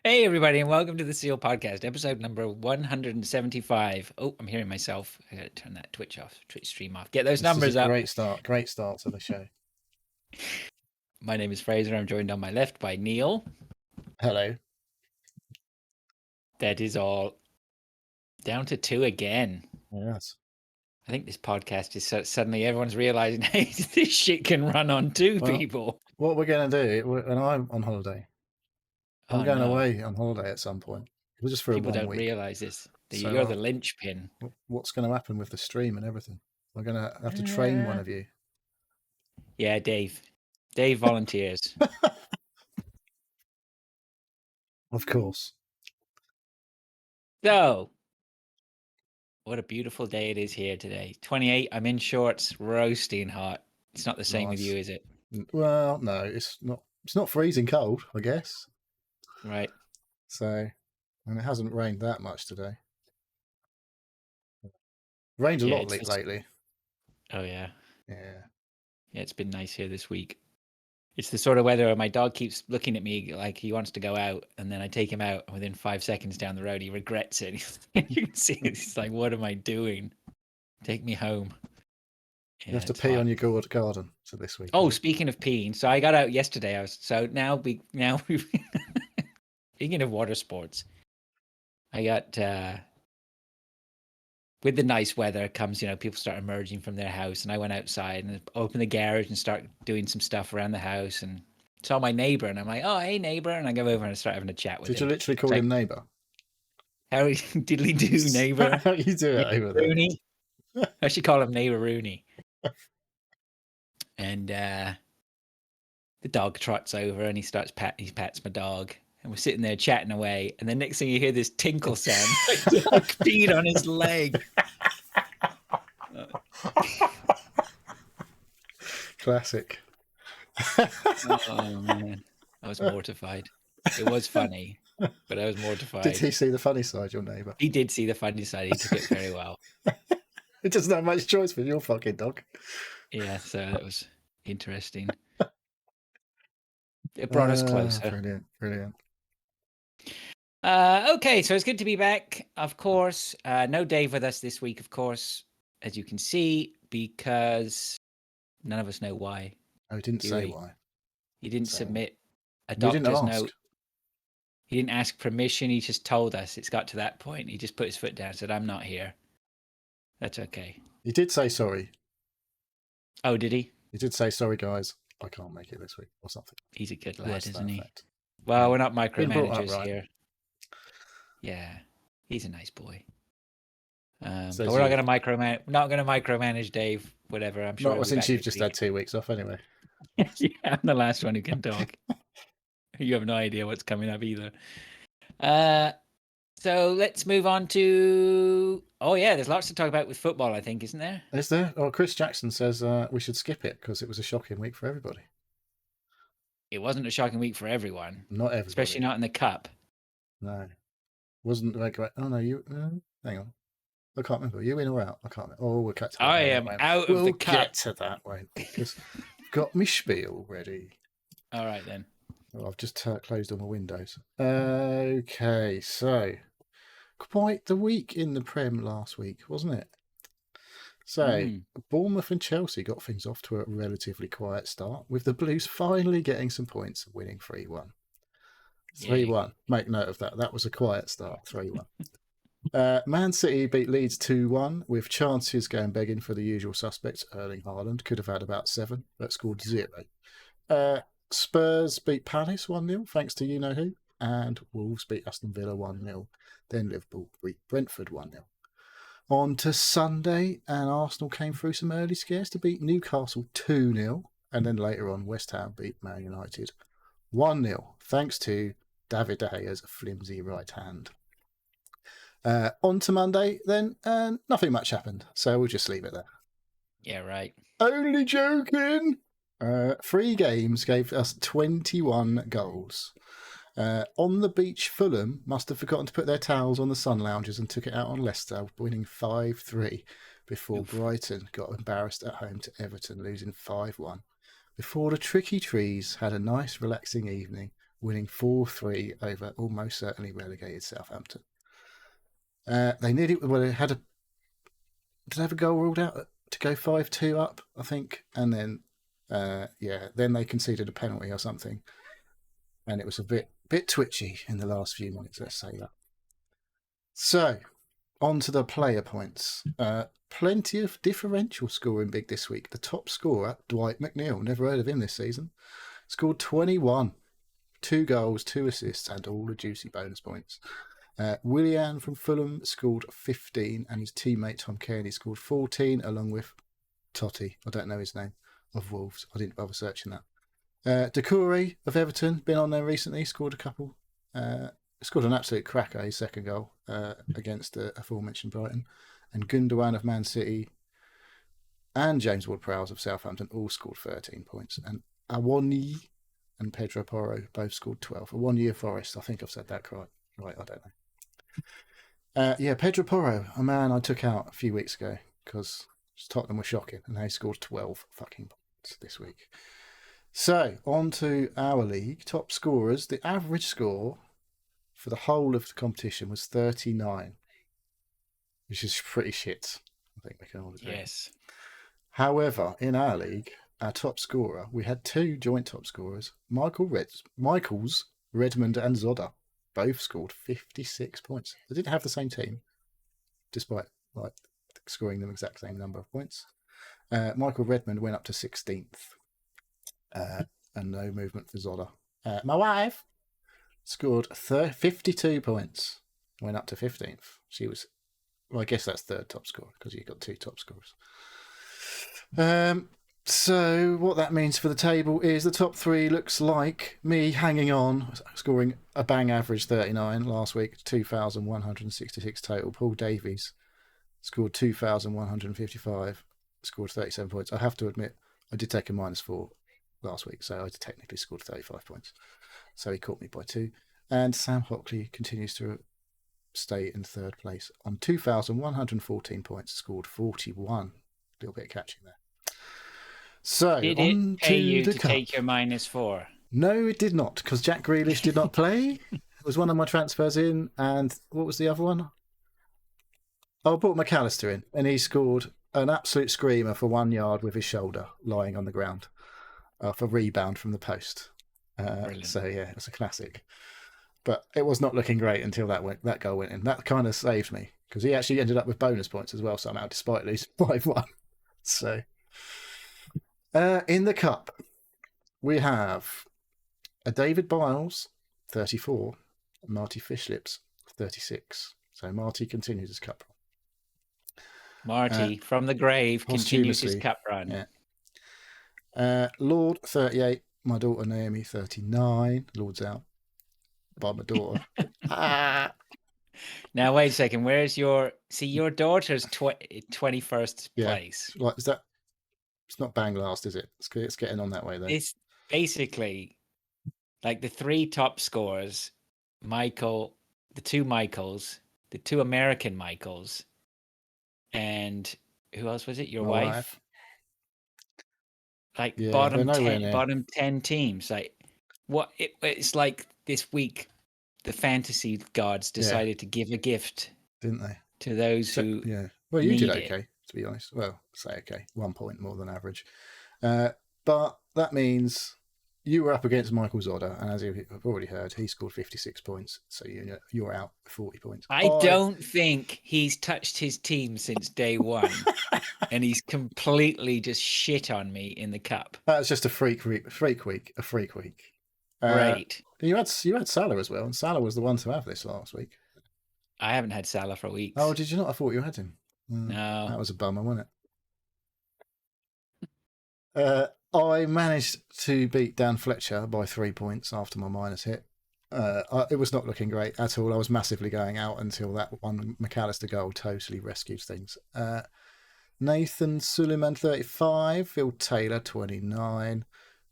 Hey, everybody, and welcome to the Seal Podcast, episode number 175. Oh, I'm hearing myself. I gotta turn that Twitch stream off. Get those This is numbers a up. great start to the show. My name is Fraser. I'm joined on my left by Neil. Hello. That is all. Down to 2 again. Yes. I think this podcast is suddenly everyone's realizing, hey, this shit can run on 2 people. What we're going to do, when I'm on holiday, I'm going away on holiday at some point. Just for people 1 don't week. realize this. So, You're the linchpin. What's going to happen with the stream and everything? We're going to have to train one of you. Yeah, Dave. Dave volunteers. Of course. So, what a beautiful day it is here today. 28. I'm in shorts, roasting hot. It's not the same with you, is it? Well, no, it's not. It's not freezing cold, I guess. Right. So, and it hasn't rained that much today. Rained a lot lately. Oh yeah. Yeah. Yeah, it's been nice here this week. It's the sort of weather where my dog keeps looking at me like he wants to go out, and then I take him out, and within 5 seconds down the road, he regrets it. You can see it. He's like, "What am I doing? Take me home." Yeah, you have to pee on your garden for this week. Oh, speaking of peeing, so I got out yesterday. Speaking of water sports, I got with the nice weather comes, people start emerging from their house, and I went outside and opened the garage and start doing some stuff around the house, and saw my neighbor, and I'm like, "Oh, hey, neighbor," and I go over and I start having a chat with him. Did you literally call him neighbor? How diddly do, neighbor? How you do it over there? Rooney. I should call him neighbor Rooney. And the dog trots over and he pats my dog. And we're sitting there chatting away, and the next thing you hear this tinkle sound, like dog peed on his leg. Classic. Oh man, I was mortified. It was funny, but I was mortified. Did he see the funny side, your neighbour? He did see the funny side. He took it very well. It doesn't have much choice with your fucking dog. Yeah, so that was interesting. It brought us closer. Brilliant. Okay, so it's good to be back. Of course, no Dave with us this week, of course, as you can see, because none of us know why. Oh, he didn't say why. He didn't submit a doctor's note. He didn't ask permission. He just told us. It's got to that point. He just put his foot down and said, "I'm not here." That's okay. He did say sorry. Oh, did he? He did say, "Sorry, guys, I can't make it this week," or something. He's a good lad, isn't he? Well, we're not micromanagers here. Yeah, he's a nice boy. But we're not going to micromanage Dave. Whatever. I'm sure. Not since you've just had 2 weeks off, anyway. Yeah, I'm the last one who can talk. You have no idea what's coming up either. So let's move on to. Oh yeah, there's lots to talk about with football, I think, isn't there? Is there? Oh, Chris Jackson says we should skip it because it was a shocking week for everybody. It wasn't a shocking week for everyone. Not everybody. Especially not in the cup. No. Wasn't like, oh no, you hang on. I can't remember. Are you in or out? I can't remember. Oh, we'll get to that. I am out of the cup. We'll get to that one because I've got my spiel ready. All right then. Oh, I've just closed all my windows. Okay, so quite the week in the Prem last week, wasn't it? So Bournemouth and Chelsea got things off to a relatively quiet start, with the Blues finally getting some points, winning 3-1. 3-1. Make note of that. That was a quiet start. 3-1. Man City beat Leeds 2-1, with chances going begging for the usual suspects. Erling Haaland could have had about 7, but scored 0. Spurs beat Palace 1-0, thanks to you-know-who, and Wolves beat Aston Villa 1-0. Then Liverpool beat Brentford 1-0. On to Sunday, and Arsenal came through some early scares to beat Newcastle 2-0, and then later on West Ham beat Man United 1-0, thanks to David De Gea's flimsy right hand. On to Monday, then, nothing much happened, so we'll just leave it there. Yeah, right. Only joking! 3 games gave us 21 goals. On the beach, Fulham must have forgotten to put their towels on the sun loungers and took it out on Leicester, winning 5-3 before Brighton got embarrassed at home to Everton, losing 5-1. Before the Tricky Trees had a nice, relaxing evening winning 4-3 over almost certainly relegated Southampton. They nearly did they have a goal ruled out to go 5-2 up, I think, and then then they conceded a penalty or something, and it was a bit twitchy in the last few minutes. Let's say that. So, on to the player points. Plenty of differential scoring big this week. The top scorer, Dwight McNeil, never heard of him this season, scored 21, 2 goals, 2 assists, and all the juicy bonus points. Willian from Fulham scored 15, and his teammate Tom Cairney scored 14, along with Totti, I don't know his name, of Wolves. I didn't bother searching that. Doucouré of Everton, been on there recently, scored a couple. Scored an absolute cracker, his second goal against the aforementioned Brighton. And Gundogan of Man City and James Ward-Prowse of Southampton all scored 13 points. And Awoniyi and Pedro Porro both scored 12. Awoniyi of Forest, I think I've said that right, I don't know. Pedro Porro, a man I took out a few weeks ago because Tottenham were shocking, and they scored 12 fucking points this week. So, on to our league. Top scorers. The average score for the whole of the competition was 39, which is pretty shit. I think we can all agree. Yes. However, in our league, our top scorer, we had 2 joint top scorers. Michaels, Redmond and Zoda both scored 56 points. They didn't have the same team, despite scoring the exact same number of points. Michael Redmond went up to 16th, and no movement for Zoda. My wife scored 52 points, went up to 15th. She was, I guess that's third top scorer because you've got 2 top scorers. So what that means for the table is the top 3 looks like me hanging on, scoring a bang average 39 last week, 2,166 total. Paul Davies scored 2,155, scored 37 points. I have to admit, I did take a -4 last week, so I technically scored 35 points. So he caught me by 2. And Sam Hockley continues to stay in third place on 2,114 points, scored 41. A little bit of catching there. So, did it pay you to take your -4? No, it did not, because Jack Grealish did not play. It was one of my transfers in, and what was the other one? I brought McAllister in, and he scored an absolute screamer for 1 yard with his shoulder lying on the ground for rebound from the post. So, yeah, it was a classic. But it was not looking great until that goal went in. That kind of saved me, because he actually ended up with bonus points as well somehow, despite losing 5-1. So... in the cup, we have a David Biles, 34, and Marty Fishlips, 36. So Marty continues his cup run. Marty, from the grave, continues his cup run. Yeah. Lord, 38. My daughter Naomi, 39. Lord's out by my daughter. Now, wait a second. Where's your... See, your daughter's 21st place. Like, is that... It's not bang last, is it? It's getting on that way, though. It's basically like the 3 top scorers, Michael, the 2 Michaels, the 2 American Michaels, and who else was it? Your wife? Like bottom 10 teams. Like what? It's like this week, the fantasy gods decided to give a gift, didn't they? To those who Well, you did okay. To be honest, well, say okay, 1 point more than average. But that means you were up against Michael Zoda, and as you've already heard, he scored 56 points. So you're out 40 points. I don't think he's touched his team since day 1, and he's completely just shit on me in the cup. That's just a freak week. Right. You had Salah as well, and Salah was the one to have this last week. I haven't had Salah for weeks. Oh, did you not? I thought you had him. No. That was a bummer, wasn't it? I managed to beat Dan Fletcher by 3 points after my minus hit. It was not looking great at all. I was massively going out until that one McAllister goal totally rescued things. Nathan Suleiman, 35. Phil Taylor, 29.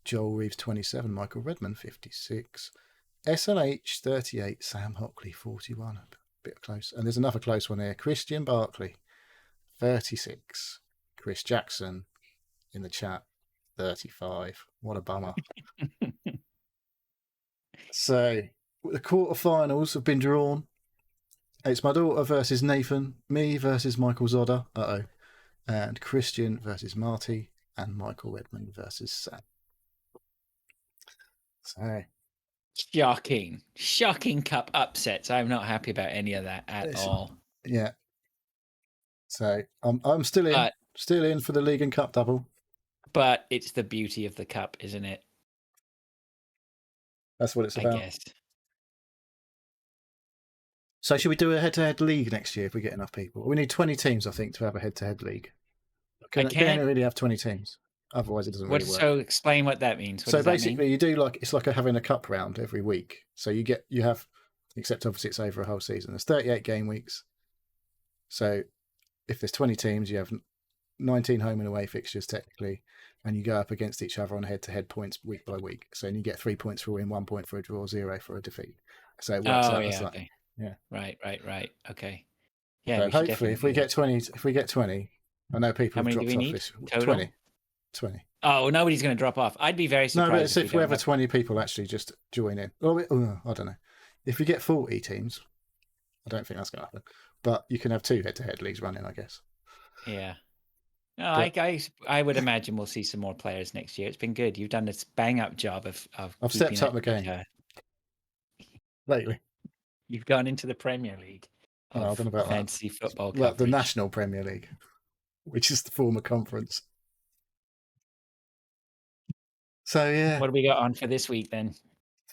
Joel Reeves, 27. Michael Redmond, 56. SLH, 38. Sam Hockley, 41. A bit close. And there's another close one here. Christian Barkley, 36. Chris Jackson in the chat, 35. What a bummer. So the quarterfinals have been drawn. It's my daughter versus Nathan, me versus Michael Zodder, and Christian versus Marty, and Michael Edmund versus Sam. So shocking cup upsets. I'm not happy about any of that at all. Yeah. So I'm still in for the league and cup double. But it's the beauty of the cup, isn't it? That's what it's about. I guess. So should we do a head-to-head league next year if we get enough people? We need 20 teams, I think, to have a head-to-head league. Can't really have 20 teams. Otherwise, it doesn't really work. So explain what that means. So basically, you do it's like having a cup round every week. So you have, except obviously it's over a whole season. There's 38 game weeks. So if there's 20 teams, you have 19 home and away fixtures technically, and you go up against each other on head-to-head points week by week. So you get 3 points for a win, 1 point for a draw, 0 for a defeat. So it works out as that. Yeah. Right. Okay. Yeah. So hopefully, if we get 20, I know people have dropped off this. Total? 20. Oh, nobody's going to drop off. I'd be very surprised. No, but it's if we have 20 people actually just join in. I don't know. If we get 40 teams, I don't think that's going to happen. But you can have 2 head-to-head leagues running, I guess. Yeah. No, I would imagine we'll see some more players next year. It's been good. You've done this bang-up job of I've stepped up the game lately. You've gone into the Premier League. I don't know about fantasy football. Well, the National Premier League, which is the former conference. So yeah. What do we got on for this week then?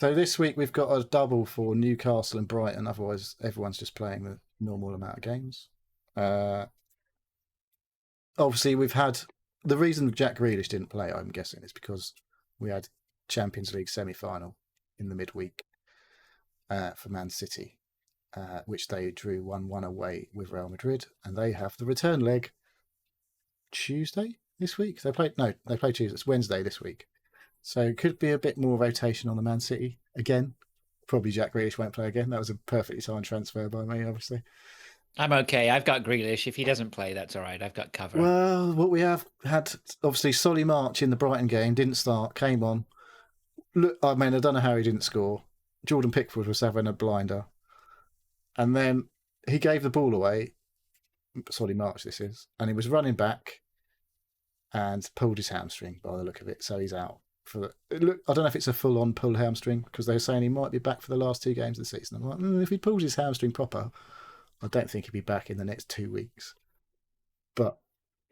So this week we've got a double for Newcastle and Brighton. Otherwise, everyone's just playing the normal amount of games. Obviously, we've had the reason Jack Grealish didn't play. I'm guessing is because we had Champions League semi-final in the midweek for Man City, which they drew 1-1 away with Real Madrid, and they have the return leg Tuesday this week. They play Tuesday. It's Wednesday this week. So it could be a bit more rotation on the Man City again. Probably Jack Grealish won't play again. That was a perfectly timed transfer by me, obviously. I'm okay. I've got Grealish. If he doesn't play, that's all right. I've got cover. Well, what we have had, obviously, Solly March in the Brighton game, didn't start, came on. Look, I mean, I don't know how he didn't score. Jordan Pickford was having a blinder. And then he gave the ball away. Solly March, this is. And he was running back and pulled his hamstring by the look of it. So he's out. I don't know if it's a full-on pull hamstring because they're saying he might be back for the last 2 games of the season. I'm like, if he pulls his hamstring proper, I don't think he'll be back in the next 2 weeks. But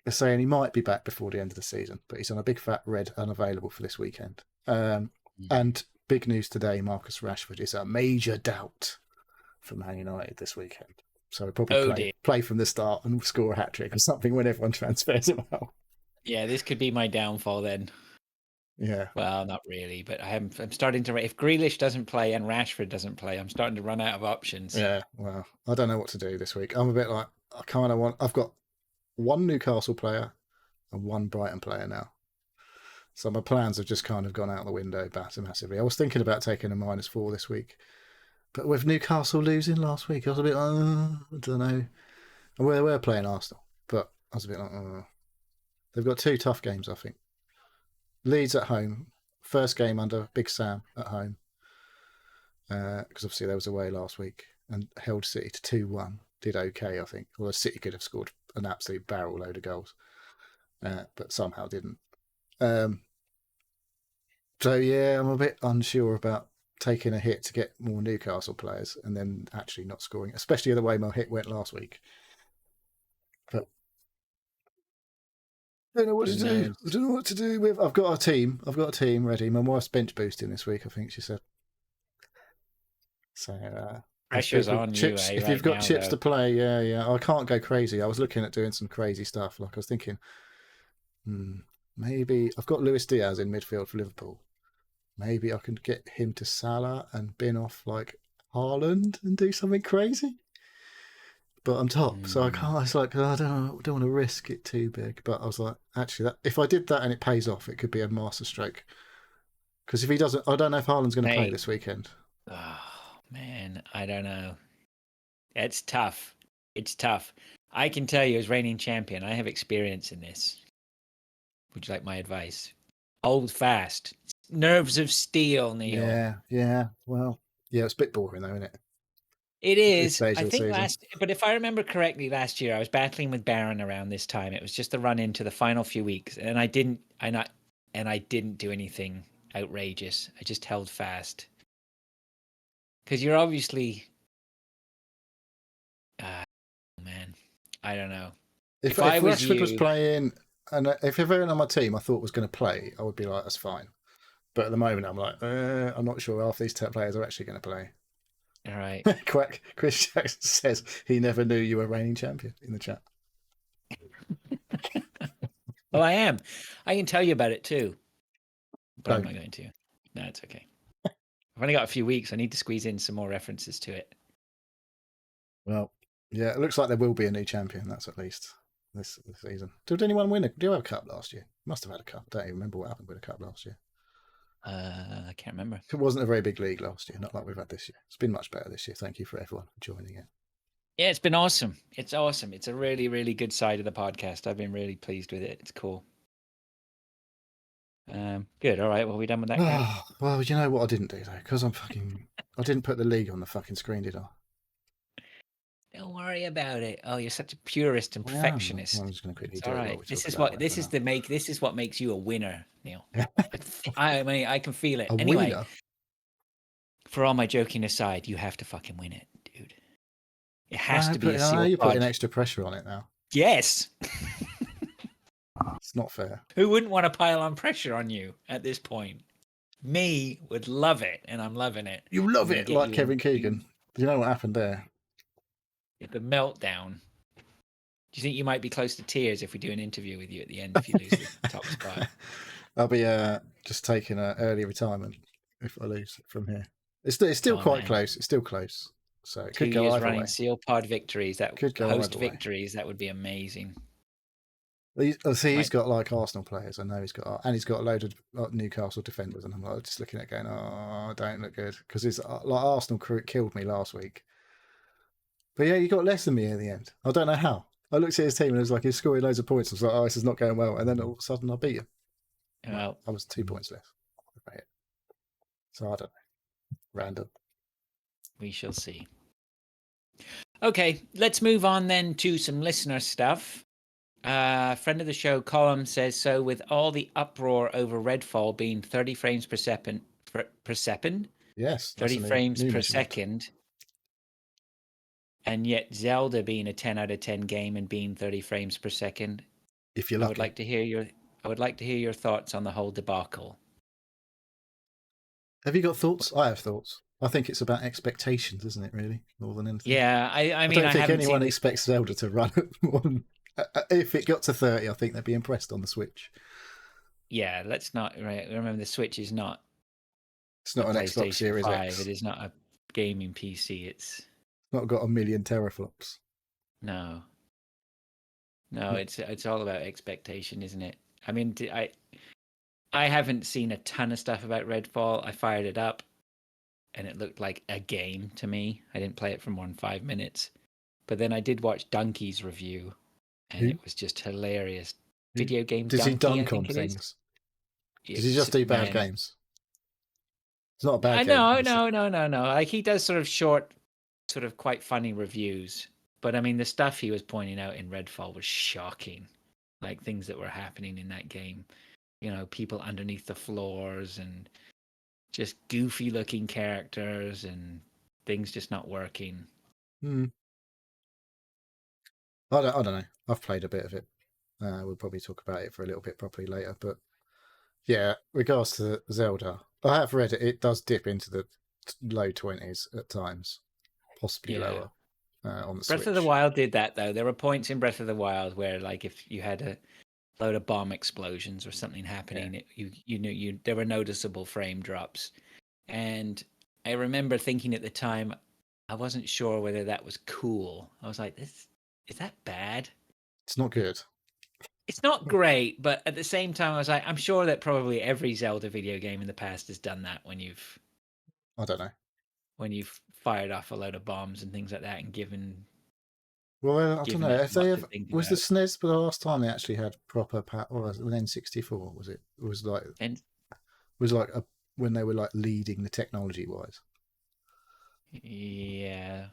they're saying he might be back before the end of the season. But he's on a big fat red, unavailable for this weekend. And big news today, Marcus Rashford is a major doubt for Man United this weekend. So he'll probably play from the start and score a hat-trick or something when everyone transfers him out. Yeah, this could be my downfall then. Yeah. Well, not really, but I'm starting to. If Grealish doesn't play and Rashford doesn't play, I'm starting to run out of options. Yeah. Well, I don't know what to do this week. I'm a bit like I've got 1 Newcastle player and 1 Brighton player now, so my plans have just kind of gone out the window massively. I was thinking about taking a -4 this week, but with Newcastle losing last week, I was a bit like, I don't know. And we're playing Arsenal, but I was a bit like, they've got 2 tough games, I think. Leeds at home, first game under Big Sam at home, because obviously they was away last week and held City to 2-1. Did okay, I think. Although City could have scored an absolute barrel load of goals, but somehow didn't. So yeah, I'm a bit unsure about taking a hit to get more Newcastle players and then actually not scoring, especially the way my hit went last week. But I don't know what to do. I don't know what to do with. I've got a team ready. My wife's bench boosting this week, I think she said. So pressure's on chips, you. If you've got chips to play, yeah. I can't go crazy. I was looking at doing some crazy stuff. Like I was thinking, maybe I've got Luis Diaz in midfield for Liverpool. Maybe I can get him to Salah and bin off like Haaland and do something crazy. But I'm top, so I can't. It's like I don't want to risk it too big. But I was like, actually, if I did that and it pays off, it could be a masterstroke. Because if he doesn't, I don't know if Haaland's going to play this weekend. Oh man, I don't know. It's tough. It's tough. I can tell you, as reigning champion, I have experience in this. Would you like my advice? Hold fast. nerves of steel, Neil. Yeah. Well, yeah, it's a bit boring though, isn't it? It This is. stage I of the think season. but if I remember correctly, last year I was battling with Baron around this time. It was just the run into the final few weeks, and I didn't do anything outrageous. I just held fast. Because you're obviously, man, I don't know. If I was Rashford was you, playing, and if everyone on my team I thought was going to play, I would be like, that's fine. But at the moment, I'm like, I'm not sure half these top players are actually going to play. all right. Quack. Chris Jackson says he never knew you were reigning champion in the chat. Well, I am. I can tell you about it too, but I'm Don't. not going to. No, it's okay. I've only got a few weeks. I need to squeeze in some more references to it. Well, yeah, it looks like there will be a new champion. That's at least this season. Did anyone win? Do you have a cup last year? Must have had a cup. I don't even remember what happened with a cup last year. I can't remember. It wasn't a very big league last year, not like we've had this year. It's been much better this year. Thank you for everyone for joining in. Yeah, it's been awesome. It's awesome. It's a really, really good side of the podcast. I've been really pleased with it. It's cool. Good. All right. Well, we done with that? Well, you know what I didn't do though, because I didn't put the league on the fucking screen, did I? Don't worry about it. Oh, you're such a purist and perfectionist. I'm just going to quickly It's do all it. right. This is what makes you a winner, Neil. I mean, I can feel it. Anyway, winner? For all my joking aside, you have to fucking win it, dude. It has to be a seal. You're pod. putting extra pressure on it now. Yes. It's not fair. Who wouldn't want to pile on pressure on you at this point? Me would love it, and I'm loving it. You love it, like Kevin Keegan. Do you know what happened there? The meltdown. Do you think you might be close to tears if we do an interview with you at the end if you lose the top spot? I'll be just taking an early retirement if I lose from here. It's still quite close. It's still close. So it could go either way. 2 years running Seal Pod victories. That could go host victories. That would be amazing. He's got like Arsenal players. I know he's got a load of Newcastle defenders, and I'm like just looking at it going, oh, don't look good because it's like Arsenal killed me last week. But yeah, you got less than me in the end. I don't know how. I looked at his team and it was like he's scoring loads of points. I was like, oh, this is not going well. And then all of a sudden I beat him. Well, I was 2 points less. So I don't know. Random. We shall see. Okay, let's move on then to some listener stuff. Friend of the show, Colin, says, so with all the uproar over Redfall being 30 frames per second, yes, 30 frames per second, and yet Zelda being a 10 out of 10 game and being 30 frames per second, if you're lucky. I would like to hear your thoughts on the whole debacle. Have you got thoughts? I have thoughts. I think it's about expectations, isn't it? Really, more than anything. Yeah, I mean, I don't think anyone expects Zelda to run more than. If it got to 30, I think they'd be impressed on the Switch. Yeah, let's not. Right, remember the Switch is not. It's not an Xbox Series 5. X. It is not a gaming PC. It's not got a million teraflops. No, it's all about expectation, isn't it? I mean, I haven't seen a ton of stuff about Redfall. I fired it up, and it looked like a game to me. I didn't play it for more than 5 minutes, but then I did watch Donkey's review, and it was just hilarious. Video game. Does he dunk on things? Does he just do bad games? It's not a bad game. No. Like he does sort of short, sort of quite funny reviews. But I mean, the stuff he was pointing out in Redfall was shocking. Like things that were happening in that game. You know, people underneath the floors and just goofy looking characters and things just not working. I don't know. I've played a bit of it. We'll probably talk about it for a little bit properly later. But yeah, regards to Zelda, I have read it. It does dip into the low 20s at times, possibly lower on the Switch. Breath of the Wild did that though. There were points in Breath of the Wild where, like, if you had a load of bomb explosions or something happening, you knew there were noticeable frame drops. And I remember thinking at the time, I wasn't sure whether that was cool. I was like, is that bad? It's not good. It's not great, but at the same time, I was like, I'm sure that probably every Zelda video game in the past has done that when you've... I don't know. When you've fired off a load of bombs and things like that and given... Well, I don't know. If they have, was the SNES the last time they actually had proper... Or was it an N64? Was it? It was like... Was like when they were like leading the technology wise. Yeah.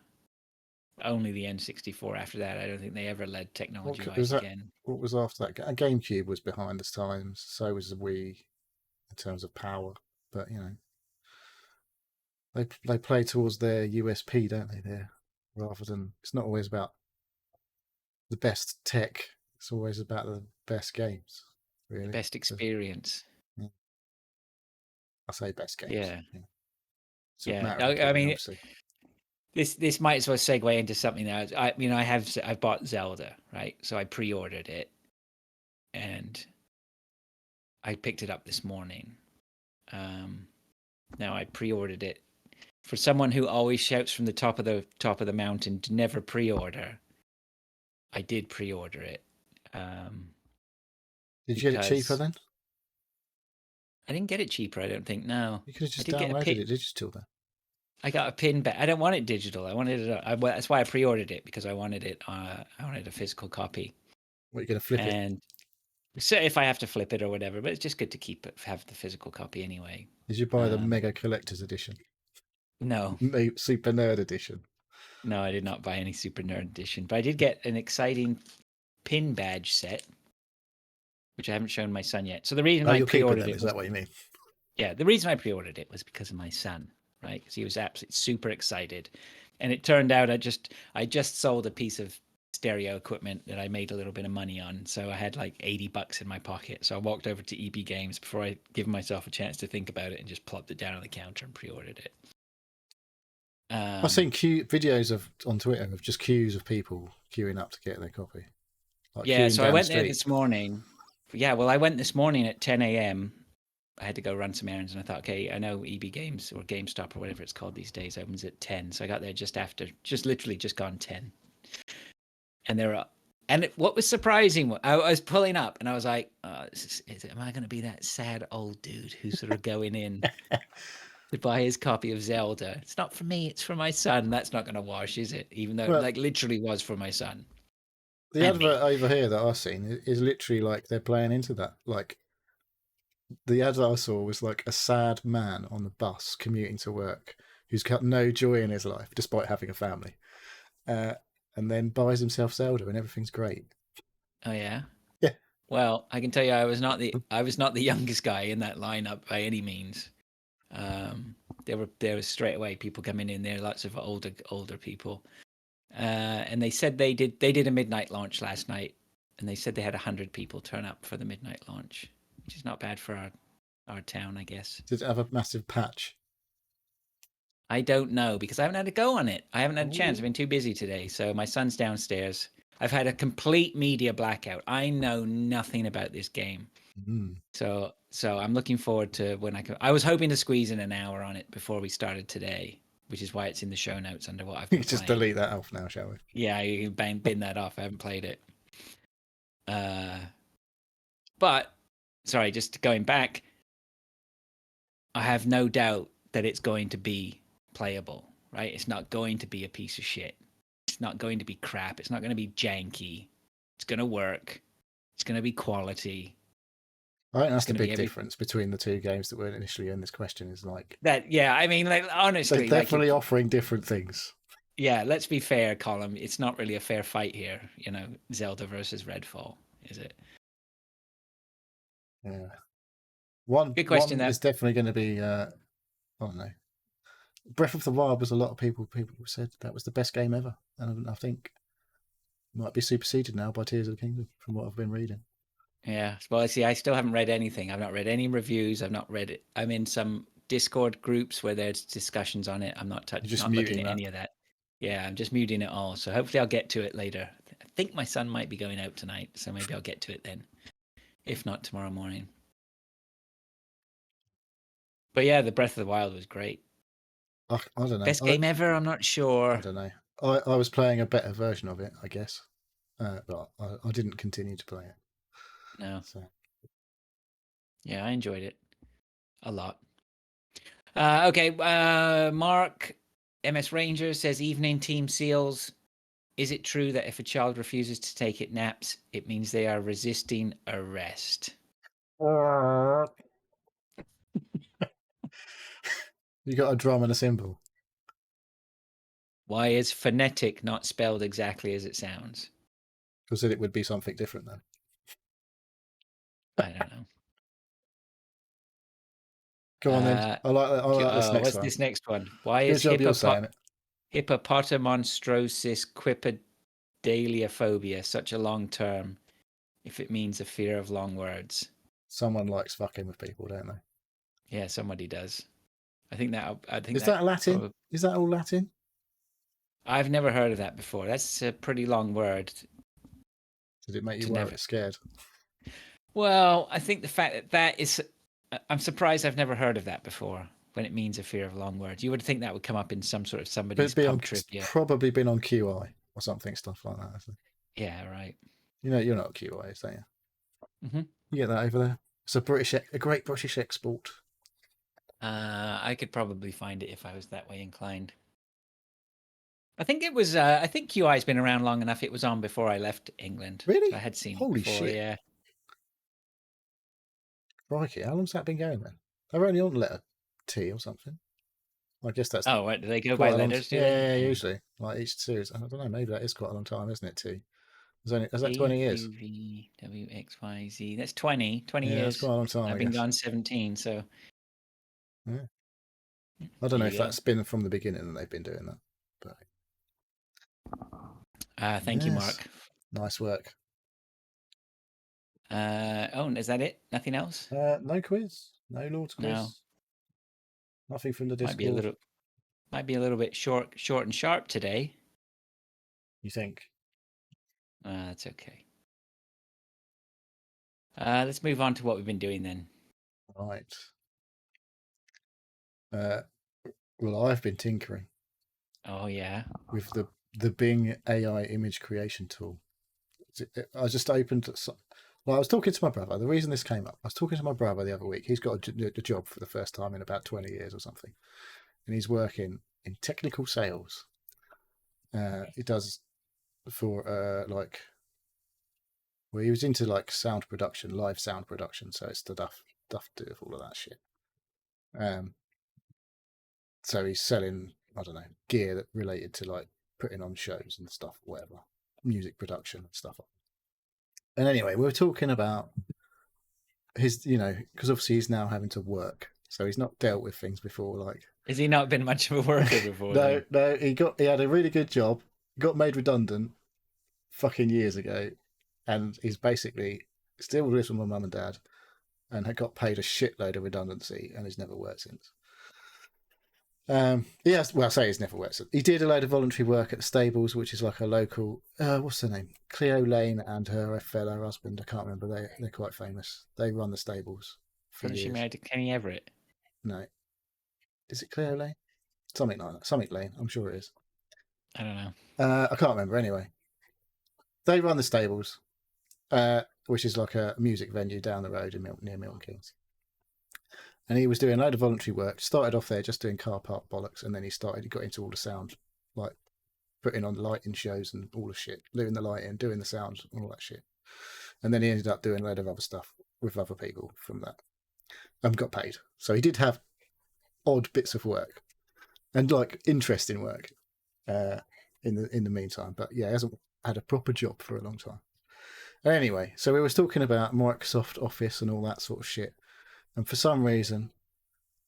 Only the N64 after that. I don't think they ever led What technology-wise was that? again. What was after that? A GameCube was behind the times. So was the Wii in terms of power. But they play towards their USP, don't they? There, rather than it's not always about the best tech. It's always about the best games. Really, The best experience. Yeah. I say best games. Yeah. It's a Yeah. matter of I opinion, mean, obviously. this might as well segue into something else. I've bought Zelda, right? So I pre-ordered it, and I picked it up this morning. Now I pre-ordered it. For someone who always shouts from the top of the mountain to never pre-order, I did pre-order it. Did you get it cheaper then? I didn't get it cheaper. I don't think. No, You could have just I did get a downloaded it digital then. I got a pin back. I don't want it digital. I wanted it. That's why I pre-ordered it, because I wanted it. I wanted a physical copy. What, you're going to flip it? And so if I have to flip it or whatever, but it's just good to have the physical copy anyway. Did you buy the Mega Collector's Edition? No. Super Nerd Edition? No, I did not buy any Super Nerd Edition, but I did get an exciting pin badge set, which I haven't shown my son yet. So the reason I pre-ordered it is that what you mean? Yeah, the reason I pre-ordered it was because of my son, right? Because he was absolutely super excited, and it turned out I just sold a piece of stereo equipment that I made a little bit of money on, so I had like $80 in my pocket. So I walked over to EB Games before I give myself a chance to think about it, and just plopped it down on the counter and pre-ordered it. I've seen videos on Twitter of just queues of people queuing up to get their copy. Yeah, so I went there this morning. Yeah, well, I went this morning at 10 a.m. I had to go run some errands, and I thought, okay, I know EB Games or GameStop or whatever it's called these days opens at 10. So I got there just literally just gone 10. And what was surprising, I was pulling up and I was like, am I going to be that sad old dude who's sort of going in to buy his copy of Zelda? It's not for me, it's for my son. That's not going to wash, is it? Even though it literally was for my son. The advert over here that I've seen is literally like they're playing into that. Like the advert I saw was like a sad man on the bus commuting to work who's got no joy in his life despite having a family, and then buys himself Zelda and everything's great. Oh yeah. Yeah. Well, I can tell you, I was not the youngest guy in that lineup by any means. There was straight away people coming in there, lots of older people, and they said they did a midnight launch last night, and they said they had 100 people turn up for the midnight launch, which is not bad for our town, I guess. Did it have a massive patch? I don't know, because I haven't had to go on it. I haven't had a chance. I've been too busy today. So my son's downstairs. I've had a complete media blackout. I know nothing about this game. So I'm looking forward to when I was hoping to squeeze in an hour on it before we started today, which is why it's in the show notes under what I've been just delete that off now, shall we? Yeah, you can bin that off. I haven't played it. But sorry, just going back, I have no doubt that it's going to be playable, right? It's not going to be a piece of shit. It's not going to be crap. It's not going to be janky. It's going to work. It's going to be quality. I think that's the big difference between the two games that were initially in this question is like that. Yeah, I mean, like honestly, they're definitely offering different things. Yeah, let's be fair, Colin. It's not really a fair fight here. Zelda versus Redfall, is it? Yeah. One good question. Is definitely going to be. I don't know. Breath of the Wild was a lot of people said that was the best game ever, and I think it might be superseded now by Tears of the Kingdom from what I've been reading. Yeah, well, see, I still haven't read anything. I've not read any reviews. I've not read it. I'm in some Discord groups where there's discussions on it. I'm not looking at any of that. Yeah, I'm just muting it all. So hopefully I'll get to it later. I think my son might be going out tonight, so maybe I'll get to it then. If not, tomorrow morning. But yeah, the Breath of the Wild was great. I don't know. Best game ever? I'm not sure. I don't know. I was playing a better version of it, I guess. But I didn't continue to play it. No. So. Yeah, I enjoyed it a lot. Okay, Mark, MS Ranger says, evening Team Seals. Is it true that if a child refuses to take its naps, it means they are resisting arrest? You got a drum and a cymbal. Why is phonetic not spelled exactly as it sounds? Because then it would be something different then. I don't know. Go on then. I like that. I like this next what's one. this next one? Why Good is job you're saying it. hippopotamonstrosis quipedaliophobia such a long term if it means a fear of long words? Someone likes fucking with people, don't they? Yeah, somebody does. I think Is that Latin? Is that all Latin? I've never heard of that before. That's a pretty long word. Did it make you scared? Well, I think the fact that is, I'm surprised I've never heard of that before. When it means a fear of long words, you would think that would come up in some sort of somebody's pub trivia. Probably been on QI or something, stuff like that. Yeah, right. You know, you're not QI, is that you? Mm-hmm. You get that over there. It's a great British export. I could probably find it if I was that way inclined. I think it was. I think QI's been around long enough. It was on before I left England. Really? I had seen. Holy it before, shit! Yeah. Crikey, how long's that been going then? They were only on letter T or something. I guess that's. Oh, what, do they go by letters? Yeah, usually. Like each series. I don't know. Maybe that is quite a long time, isn't it? T. Is that 20 years? V, W, X, Y, Z. That's 20 years. That's quite a long time. I've been gone 17, so. Yeah. I don't know if that's been from the beginning that they've been doing that. But thank you, Mark. Nice work. Is that it? Nothing else? No quiz. No Lord's quiz. No. Nothing from the Discord. Might be a little bit short and sharp today. You think? That's okay. Let's move on to what we've been doing then. Right. Well, I've been tinkering. Oh yeah. With the Bing AI image creation tool. I just opened. Well, I was talking to my brother. The reason this came up, I was talking to my brother the other week. He's got a job for the first time in about 20 years or something, and he's working in technical sales. He does for well, he was into like sound production, live sound production. So it's the stuff to do with all of that shit. So he's selling, I don't know, gear that related to like putting on shows and stuff, whatever, music production and stuff. And anyway, we were talking about his, because obviously he's now having to work, so he's not dealt with things before. Like, has he not been much of a worker before? No, he had a really good job, got made redundant, fucking years ago, and he's basically still lives with my mum and dad, and had got paid a shitload of redundancy, and he's never worked since. I say he's never worked. He did a load of voluntary work at the stables, which is like a local. What's her name? Cleo Lane and her fellow husband. I can't remember. They're quite famous. They run the stables. Isn't she married to Kenny Everett? No. Is it Cleo Lane? Something like that. Something Lane. I'm sure it is. I don't know. I can't remember. Anyway, they run the stables, which is like a music venue down the road near Milton Keynes. And he was doing a load of voluntary work. Started off there just doing car park bollocks, and then he got into all the sound, like putting on lighting shows and all the shit, doing the lighting, doing the sounds, and all that shit. And then he ended up doing a load of other stuff with other people from that, and got paid. So he did have odd bits of work and like interesting work in the meantime. But yeah, he hasn't had a proper job for a long time. Anyway, so we was talking about Microsoft Office and all that sort of shit. And for some reason,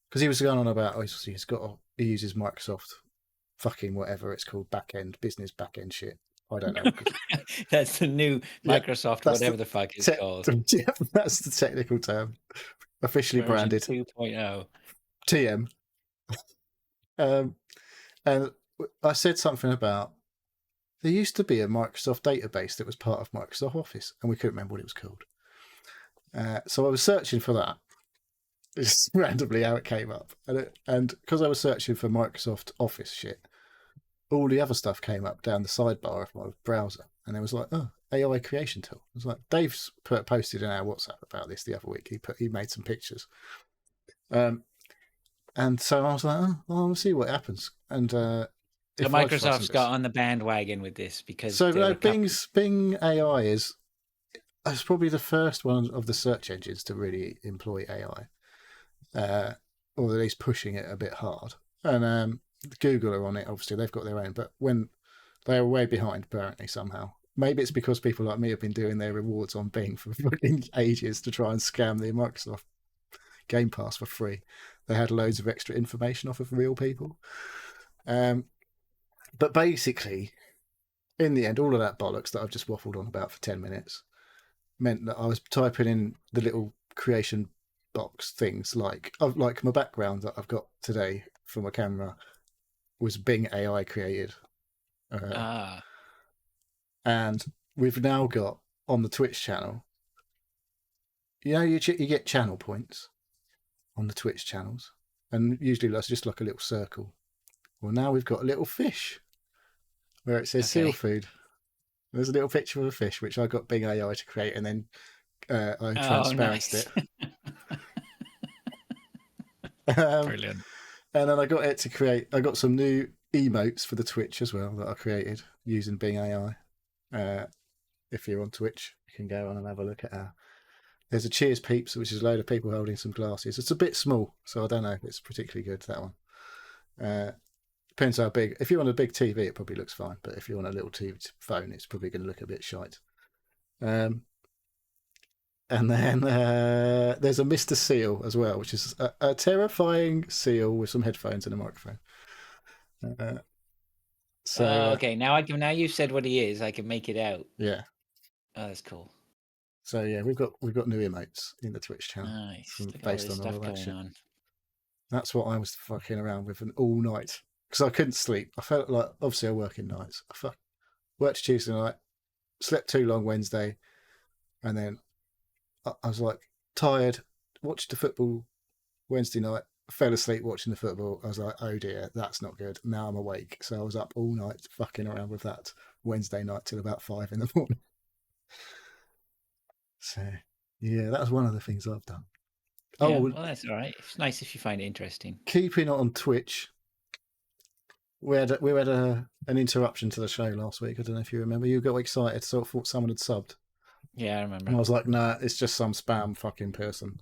because he was going on about, he uses Microsoft fucking whatever it's called, business back-end shit. I don't know. That's the new Microsoft, whatever the fuck it's called. Yeah, that's the technical term. Officially branded. 2.0. TM. And I said something about, there used to be a Microsoft database that was part of Microsoft Office, and we couldn't remember what it was called. So I was searching for that. Just randomly how it came up, and because I was searching for Microsoft Office shit, all the other stuff came up down the sidebar of my browser, and it was like, AI creation tool. It was like, Dave's posted in our WhatsApp about this the other week. He made some pictures, and so I was like, I'll see what happens. And Microsoft's got on the bandwagon with this because Bing AI is probably the first one of the search engines to really employ AI. or at least pushing it a bit hard. And Google are on it. Obviously, they've got their own, but when they're way behind, apparently somehow. Maybe it's because people like me have been doing their rewards on Bing for fucking ages to try and scam the Microsoft Game Pass for free. They had loads of extra information off of real people. But basically, in the end, all of that bollocks that I've just waffled on about for 10 minutes meant that I was typing in the little creation box things like my background that I've got today for my camera was Bing AI created. And we've now got on the Twitch channel, you get channel points on the Twitch channels, and usually that's just like a little circle. Well, now we've got a little fish where it says seal food. There's a little picture of a fish, which I got Bing AI to create, and then I transparenced it. Brilliant. And then I got it to create, I got some new emotes for the Twitch as well that I created using Bing AI. If you're on Twitch, you can go on and have a look at our. There's a Cheers Peeps, which is a load of people holding some glasses. It's a bit small, so I don't know if it's particularly good, that one. Depends how big. If you're on a big TV, it probably looks fine. But if you're on a little TV phone, it's probably going to look a bit shite. And then there's a Mr. Seal as well, which is a terrifying seal with some headphones and a microphone. Okay, now you've said what he is, I can make it out. Yeah. Oh, that's cool. So yeah, we've got new emotes in the Twitch channel. Nice. Based on all that shit. On. That's what I was fucking around with all night because I couldn't sleep. I felt like, obviously I work in nights. I worked Tuesday night, slept too long Wednesday, and then I was like tired. Watched the football Wednesday night. Fell asleep watching the football. I was like, oh dear, that's not good. Now I'm awake. So I was up all night fucking around with that Wednesday night till about 5 in the morning. So, yeah, that's one of the things I've done. Yeah, well, that's all right. It's nice if you find it interesting. Keeping on Twitch, we had an interruption to the show last week. I don't know if you remember. You got excited, so I thought someone had subbed. Yeah, I remember. And I was like, nah, it's just some spam fucking person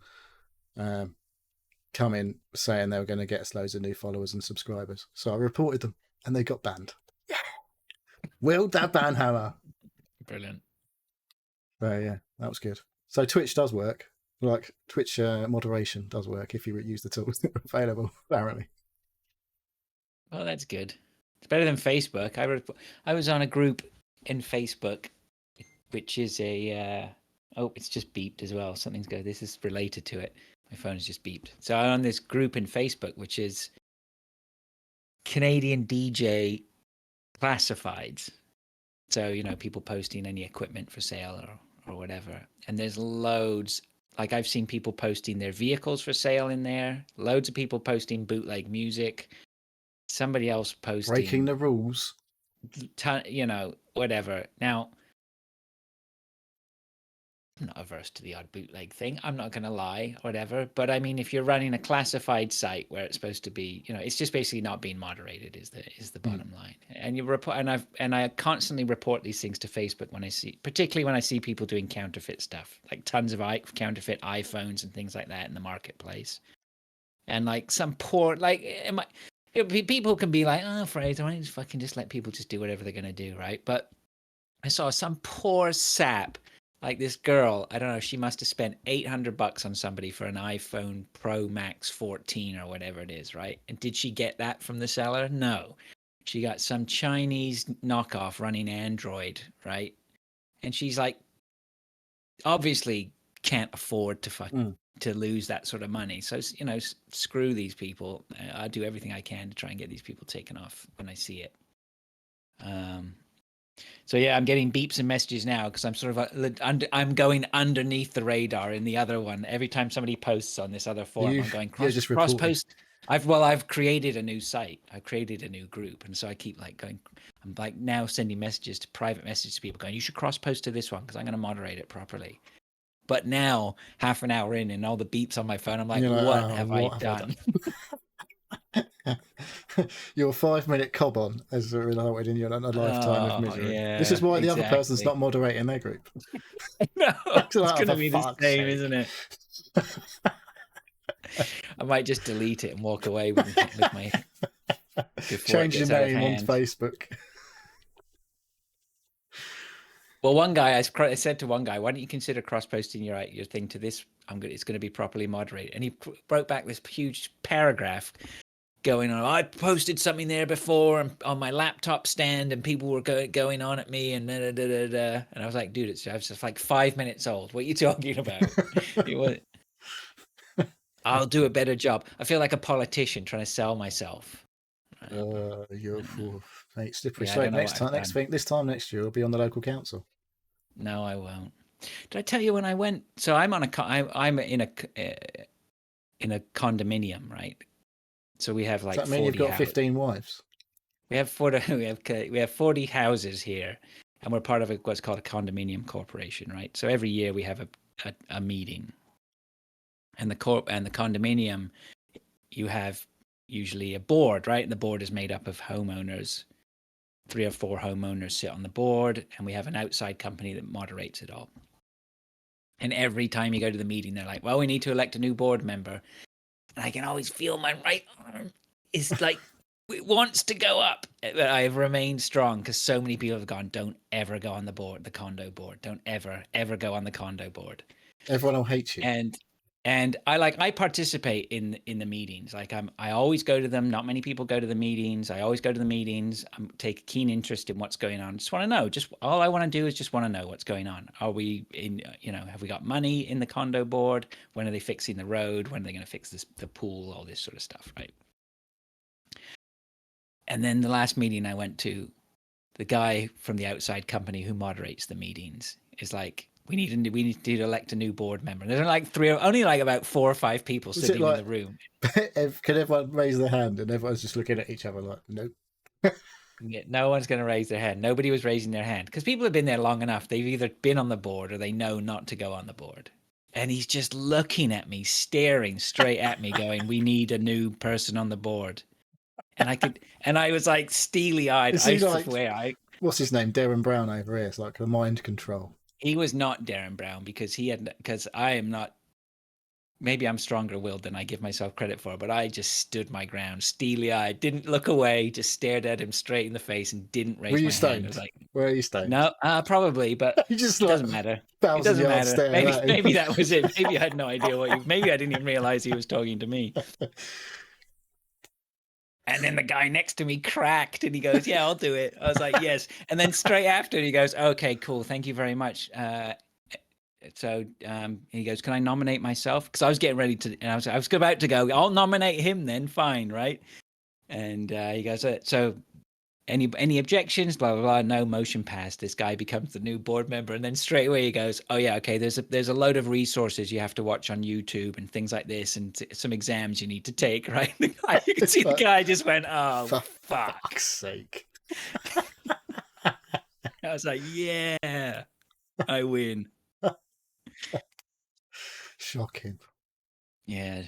come in saying they were going to get us loads of new followers and subscribers. So I reported them, and they got banned. Yeah, wield that ban hammer. Brilliant. So yeah, that was good. So Twitch does work. Like Twitch moderation does work if you use the tools that are available, apparently. Well, that's good. It's better than Facebook. I was on a group in Facebook, which is a it's just beeped as well. Something's good. This is related to it. My phone has just beeped. So I'm on this group in Facebook, which is Canadian DJ classifieds. So, people posting any equipment for sale or whatever. And there's loads. Like I've seen people posting their vehicles for sale in there. Loads of people posting bootleg music. Somebody else posting breaking the rules. Whatever. Now, I'm not averse to the odd bootleg thing. I'm not going to lie, whatever. But I mean, if you're running a classified site where it's supposed to be, it's just basically not being moderated is the bottom line. And you report, and I constantly report these things to Facebook particularly when I see people doing counterfeit stuff, like tons of counterfeit iPhones and things like that in the marketplace. And like some poor, people can be like, oh, Fraser, why don't you fucking just let people just do whatever they're going to do, right? But I saw some poor sap. Like this girl, I don't know, she must have spent $800 on somebody for an iPhone Pro Max 14 or whatever it is, right? And did she get that from the seller? No. She got some Chinese knockoff running Android, right? And she's like, obviously can't afford to lose that sort of money. So, screw these people. I do everything I can to try and get these people taken off when I see it. So yeah, I'm getting beeps and messages now because I'm sort of I'm going underneath the radar in the other one. Every time somebody posts on this other forum, I'm going cross post. I've created a new site. I've created a new group, and so I keep going. I'm now sending messages to private messages to people going, you should cross post to this one because I'm going to moderate it properly. But now, half an hour in, and all the beeps on my phone, I'm like, what have I done? Your 5-minute cob on has resulted in your lifetime of misery. Yeah, this is why the other person's not moderating their group. No, it's going to be the same, isn't it? I might just delete it and walk away with my before it Change your gets out of name on hand. Facebook. Well, one guy I said to one guy, "Why don't you consider cross-posting your thing to this? It's going to be properly moderated." And he wrote back this huge paragraph going on. I posted something there before on my laptop stand, and people were going on at me, and da, da, da, da. And I was like, "Dude, it's just like 5 minutes old. What are you talking about?" I'll do a better job. I feel like a politician trying to sell myself. You're mate, slippery Yeah, I slope. don't know what I've done. This time next year, we'll be on the local council. No, I won't. Did I tell you when I went? So I'm in a condominium, right? So we have like Does that mean 40 you've got 15 wives? We have 40 houses here, and we're part of what's called a condominium corporation, right? So every year we have a meeting, and the condominium, you have usually a board, right? And the board is made up of homeowners. 3 or 4 homeowners sit on the board, and we have an outside company that moderates it all. And every time you go to the meeting, they're like, "Well, we need to elect a new board member." And I can always feel my right arm is like, it wants to go up. But I've remained strong because so many people have gone, "Don't ever go on the condo board. Don't ever go on the condo board." Everyone will hate you. And I participate in the meetings. Like I always go to them. Not many people go to the meetings. I always go to the meetings. I take a keen interest in what's going on. Just want to know. Just all I want to do is just want to know what's going on. Are we have we got money in the condo board? When are they fixing the road? When are they going to fix the pool? All this sort of stuff, right? And then the last meeting I went to, the guy from the outside company who moderates the meetings is like, we need to elect a new board member. And there's only like about 4 or 5 people sitting in the room. Can everyone raise their hand? And everyone's just looking at each other like, nope. Yeah, no one's going to raise their hand. Nobody was raising their hand because people have been there long enough. They've either been on the board or they know not to go on the board. And he's just looking at me, staring straight at me, going, "We need a new person on the board." And I was like steely-eyed. What's his name? Darren Brown over here. It's like a mind control. He was not Darren Brown because I am not, maybe I'm stronger willed than I give myself credit for, but I just stood my ground, steely-eyed, didn't look away, just stared at him straight in the face and didn't raise my hand. Were you stoned? I was like, where are you stoned? No, probably, but it doesn't matter. It doesn't matter. Maybe that was it. Maybe I had no idea maybe I didn't even realize he was talking to me. And then the guy next to me cracked and he goes, "Yeah, I'll do it." I was like, "Yes." And then straight after he goes, "Okay, cool. Thank you very much." So he goes, "Can I nominate myself?" Because I was getting ready to, and I was about to go, "I'll nominate him then, fine, right?" And he goes, "So any objections?" Blah, blah, blah. No, motion passed. This guy becomes the new board member. And then straight away he goes, "Oh yeah, okay, there's a load of resources you have to watch on YouTube and things like this and some exams you need to take," right? You can see the guy just went, "Oh, for fuck's sake." I was like, "Yeah, I win." Shocking. Yeah.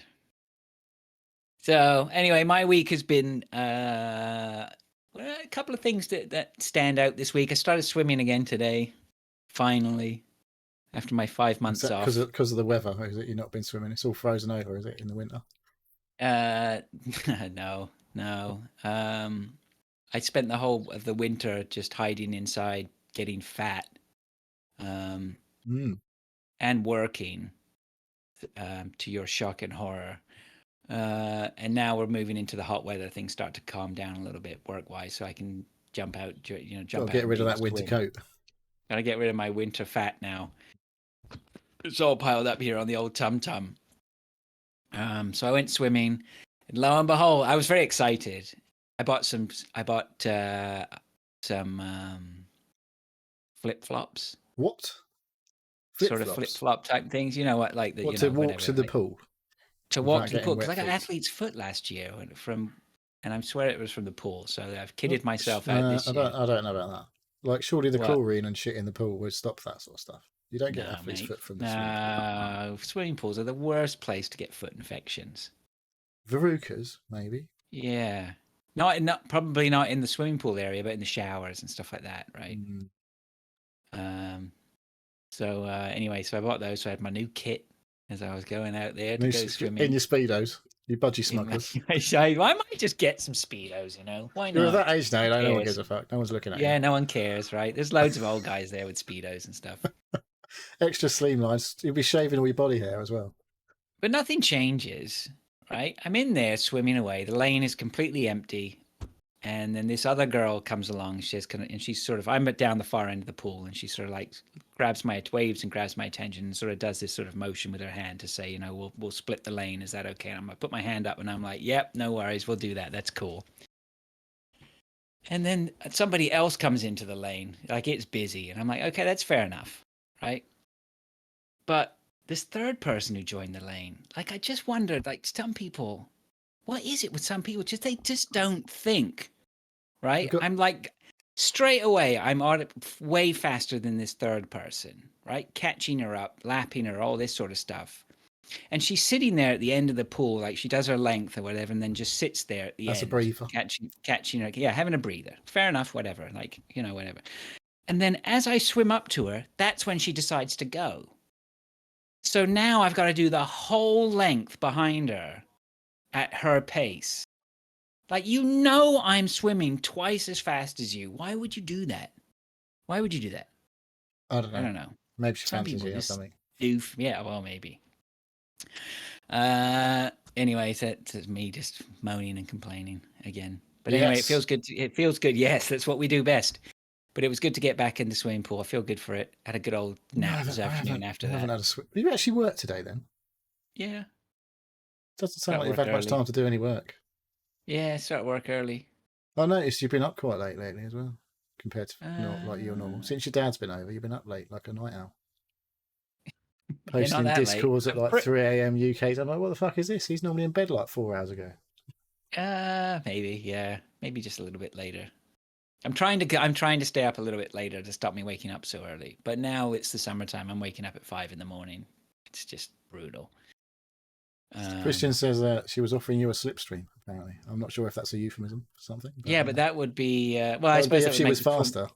So anyway, my week has been a couple of things that stand out this week. I started swimming again today, finally, after my 5 months off. Because of the weather, is it? You've not been swimming? It's all frozen over, is it, in the winter? No. I spent the whole of the winter just hiding inside, getting fat, and working, to your shock and horror. And now we're moving into the hot weather. Things start to calm down a little bit work-wise, so I can jump out. Get rid of that winter coat. Gotta get rid of my winter fat now. It's all piled up here on the old tum-tum. So I went swimming, and lo and behold, I was very excited. I bought some flip-flops. What? Sort of flip-flop type things. You know what? Like the, to walk to the pool. To walk to the pool, because I got athlete's foot last year and I swear it was from the pool. So I've kidded myself out this year. I don't know about that. Like, surely the chlorine and shit in the pool would stop that sort of stuff. You don't get athlete's foot from the swimming pool. Swimming pools are the worst place to get foot infections. Verrucas, maybe. Yeah, probably not in the swimming pool area, but in the showers and stuff like that, right? So anyway, so I bought those. So I had my new kit. as I was going out there In to go your swimming. Speedos, you budgie In my, smugglers. I might just get some Speedos, you know? Why You're at not? that age now, Who no one cares? gives a fuck. No one's looking at you. Yeah, no one cares, right? There's loads of old guys there with Speedos and stuff. Extra slim lines. You'll be shaving all your body hair as well. But nothing changes, right? I'm in there swimming away. The lane is completely empty. And then this other girl comes along. And she's sort of, I'm down the far end of the pool, and she sort of like waves and grabs my attention and sort of does this sort of motion with her hand to say, you know, we'll split the lane. Is that okay? And I put my hand up and I'm like, yep, no worries. We'll do that. That's cool. And then somebody else comes into the lane, like it's busy. And I'm like, okay, that's fair enough, right? But this third person who joined the lane, like I just wondered, like some people, what is it with some people? They just don't think, right? I'm like, straight away, I'm way faster than this third person, right? Catching her up, lapping her, all this sort of stuff. And she's sitting there at the end of the pool, like she does her length or whatever, and then just sits there at the end. That's a breather. Catching her. Yeah, having a breather. Fair enough, whatever. Like, you know, whatever. And then as I swim up to her, that's when she decides to go. So now I've got to do the whole length behind her at her pace. Like, you know, I'm swimming twice as fast as you. Why would you do that? Why would you do that? I don't know. Maybe she fancies you or something. Yeah, well, maybe. Anyway, that's me just moaning and complaining again. But anyway, yes. It feels good. Yes, that's what we do best. But it was good to get back in the swimming pool. I feel good for it. Had a good old nap this afternoon after that. I haven't had a swim. You actually worked today then? Yeah. Doesn't sound like you've had much time to do any work. Yeah, start work early. I noticed you've been up quite late lately as well, compared to not like your normal. Since your dad's been over, you've been up late like a night owl. Posting Discords at like 3 a.m. UK. I'm like, what the fuck is this? He's normally in bed like 4 hours ago. Maybe, yeah. Maybe just a little bit later. I'm trying to stay up a little bit later to stop me waking up so early. But now it's the summertime. I'm waking up at 5 in the morning. It's just brutal. Christian says she was offering you a slipstream, apparently. I'm not sure if that's a euphemism for something. But but that would be... well, I suppose if she was faster.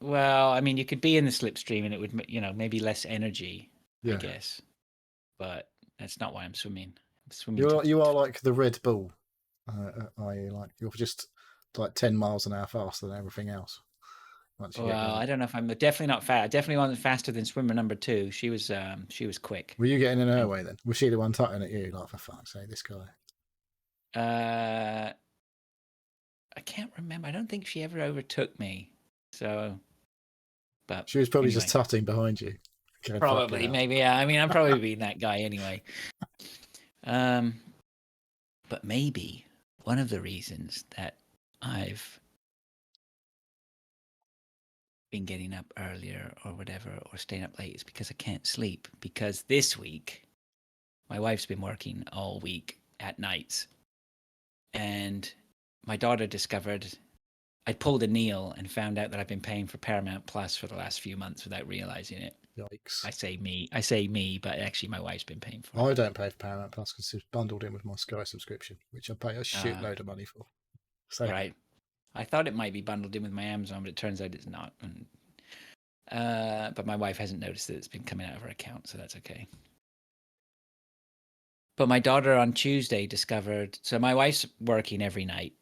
Well, I mean, you could be in the slipstream and it would, you know, maybe less energy, I guess. But that's not why I'm swimming. You are like the Red Bull. Like you're just like 10 miles an hour faster than everything else. Well, I don't know if I'm definitely not fast. I definitely wasn't faster than swimmer number 2. She was quick. Were you getting in her way then? Was she the one tutting at you? Like, for fuck's sake, this guy. I can't remember. I don't think she ever overtook me. So, but she was probably just tutting behind you. Probably, maybe. Yeah. I mean, I'm probably being that guy anyway. But maybe one of the reasons that I've been getting up earlier or whatever, or staying up late, is because I can't sleep. Because this week, my wife's been working all week at nights, and my daughter discovered I pulled a Neil and found out that I've been paying for Paramount Plus for the last few months without realizing it. Yikes. I say me, but actually my wife's been paying for it. I don't pay for Paramount Plus because it's bundled in with my Sky subscription, which I pay a shitload of money for. So. Right. I thought it might be bundled in with my Amazon, but it turns out it's not. But my wife hasn't noticed that it's been coming out of her account, so that's okay. But my daughter on Tuesday discovered... So my wife's working every night.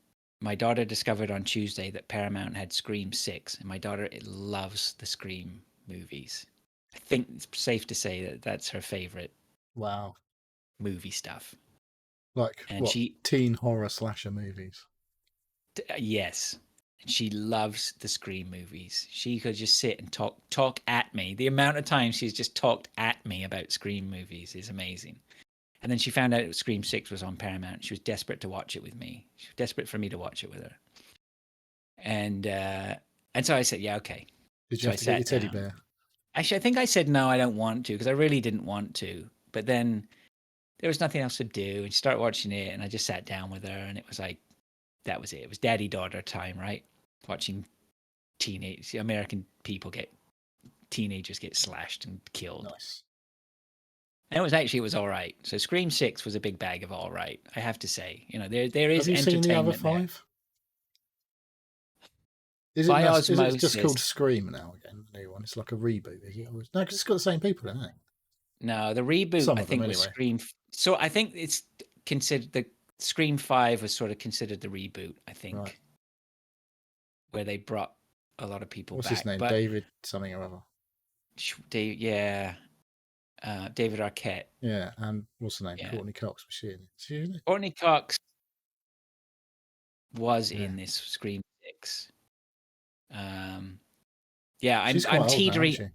My daughter discovered on Tuesday that Paramount had Scream 6, and my daughter loves the Scream movies. I think it's safe to say that that's her favorite. Wow. Movie stuff. Like, and teen horror slasher movies? Yes. She loves the Scream movies. She could just sit and talk at me. The amount of times she's just talked at me about Scream movies is amazing. And then she found out Scream 6 was on Paramount. She was desperate to watch it with me. She was desperate for me to watch it with her. And so I said, yeah, okay. Did you have to get your teddy bear? Actually, I think I said, no, I don't want to, because I really didn't want to. But then there was nothing else to do. And she started watching it, and I just sat down with her, and it was like, that was it. It was daddy-daughter time, right? Watching American teenagers get slashed and killed. Nice. And it was all right. So Scream 6 was a big bag of all right, I have to say. You know, there is entertainment. Have you seen the other 5? Is it just called Scream now again? The new one. It's like a reboot, is it? No, because it's got the same people in it. No, the reboot Some I of them, think was anyway. Scream. So I think it's considered the Scream 5 was sort of considered the reboot. I think Right. where they brought a lot of people What's back. his name? But David something or other. Yeah, David Arquette. Yeah, and what's the name? Yeah, Courtney Cox was she in it? She in it? Courtney Cox was Yeah. in this Scream 6. Yeah, She's I'm quite old now, isn't teetering. she?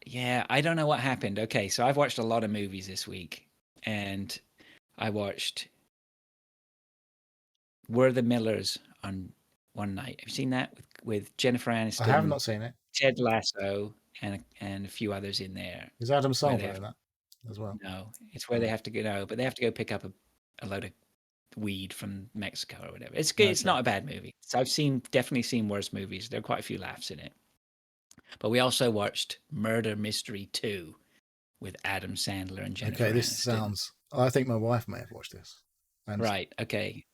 Yeah, I don't know what happened. Okay, so I've watched a lot of movies this week, and I watched We're the Millers on one night. Have you seen that with Jennifer I have Aniston, not seen it. Ted Lasso, and a few others in there? Is Adam Where they Sandler have in that as well? no, it's where they have to go. No, but they have to go pick up a load of weed from Mexico or whatever. It's good. It's Okay. not a bad movie. So I've definitely seen worse movies. There are quite a few laughs in it. But we also watched Murder Mystery 2 with Adam Sandler and Jennifer Okay, this Aniston. sounds. I think my wife may have watched this. And Right. Okay.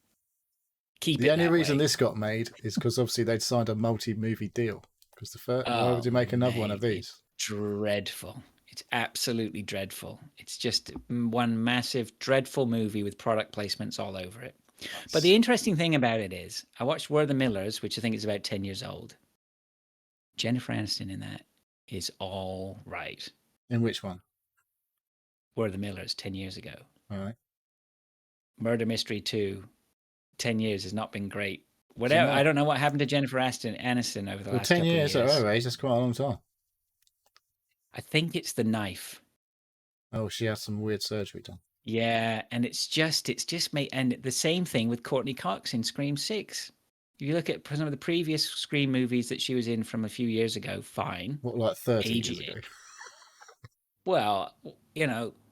Keep the it only that reason way. this got made is because obviously they'd signed a multi-movie deal. Because the first, why would you make another one of mate, these? It's dreadful. It's absolutely dreadful. It's just one massive, dreadful movie with product placements all over it. But the interesting thing about it is, I watched We're the Millers, which I think is about 10 years old. Jennifer Aniston in that is all right. In which one? We're the Millers, 10 years ago. All right. Murder Mystery 2, 10 years has not been great. Whatever. So I don't know what happened to Jennifer Aniston over the last 10 couple years of at years. her age, that's quite a long time. I think it's the knife. Oh, she had some weird surgery done. Yeah, and it's just made, and the same thing with Courtney Cox in Scream 6. If you look at some of the previous Scream movies that she was in from a few years ago, fine. What, like 30 years ago? Well,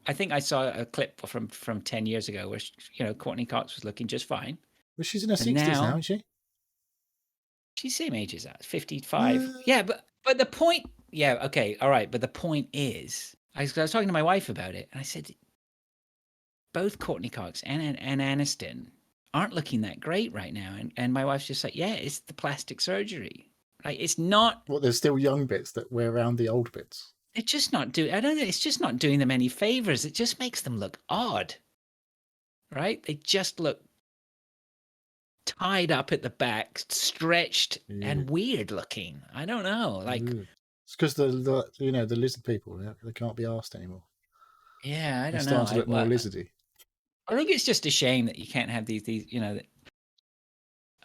I think I saw a clip from 10 years ago where, Courtney Cox was looking just fine. Well, she's in her 60s now, isn't she? She's same age as that, 55. Yeah, but the point, yeah, okay, all right. But the point is, I was talking to my wife about it, and I said, both Courtney Cox and Aniston aren't looking that great right now. And my wife's just like, yeah, it's the plastic surgery. Right? It's not. What, there's still young bits that wear around the old bits. It's just not doing. I don't know. It's just not doing them any favors. It just makes them look odd. Right? They just look tied up at the back, stretched and weird looking. I don't know. Like it's because the lizard people they can't be asked anymore. Yeah, I don't know. They're starting to look more lizardy. I think it's just a shame that you can't have these. That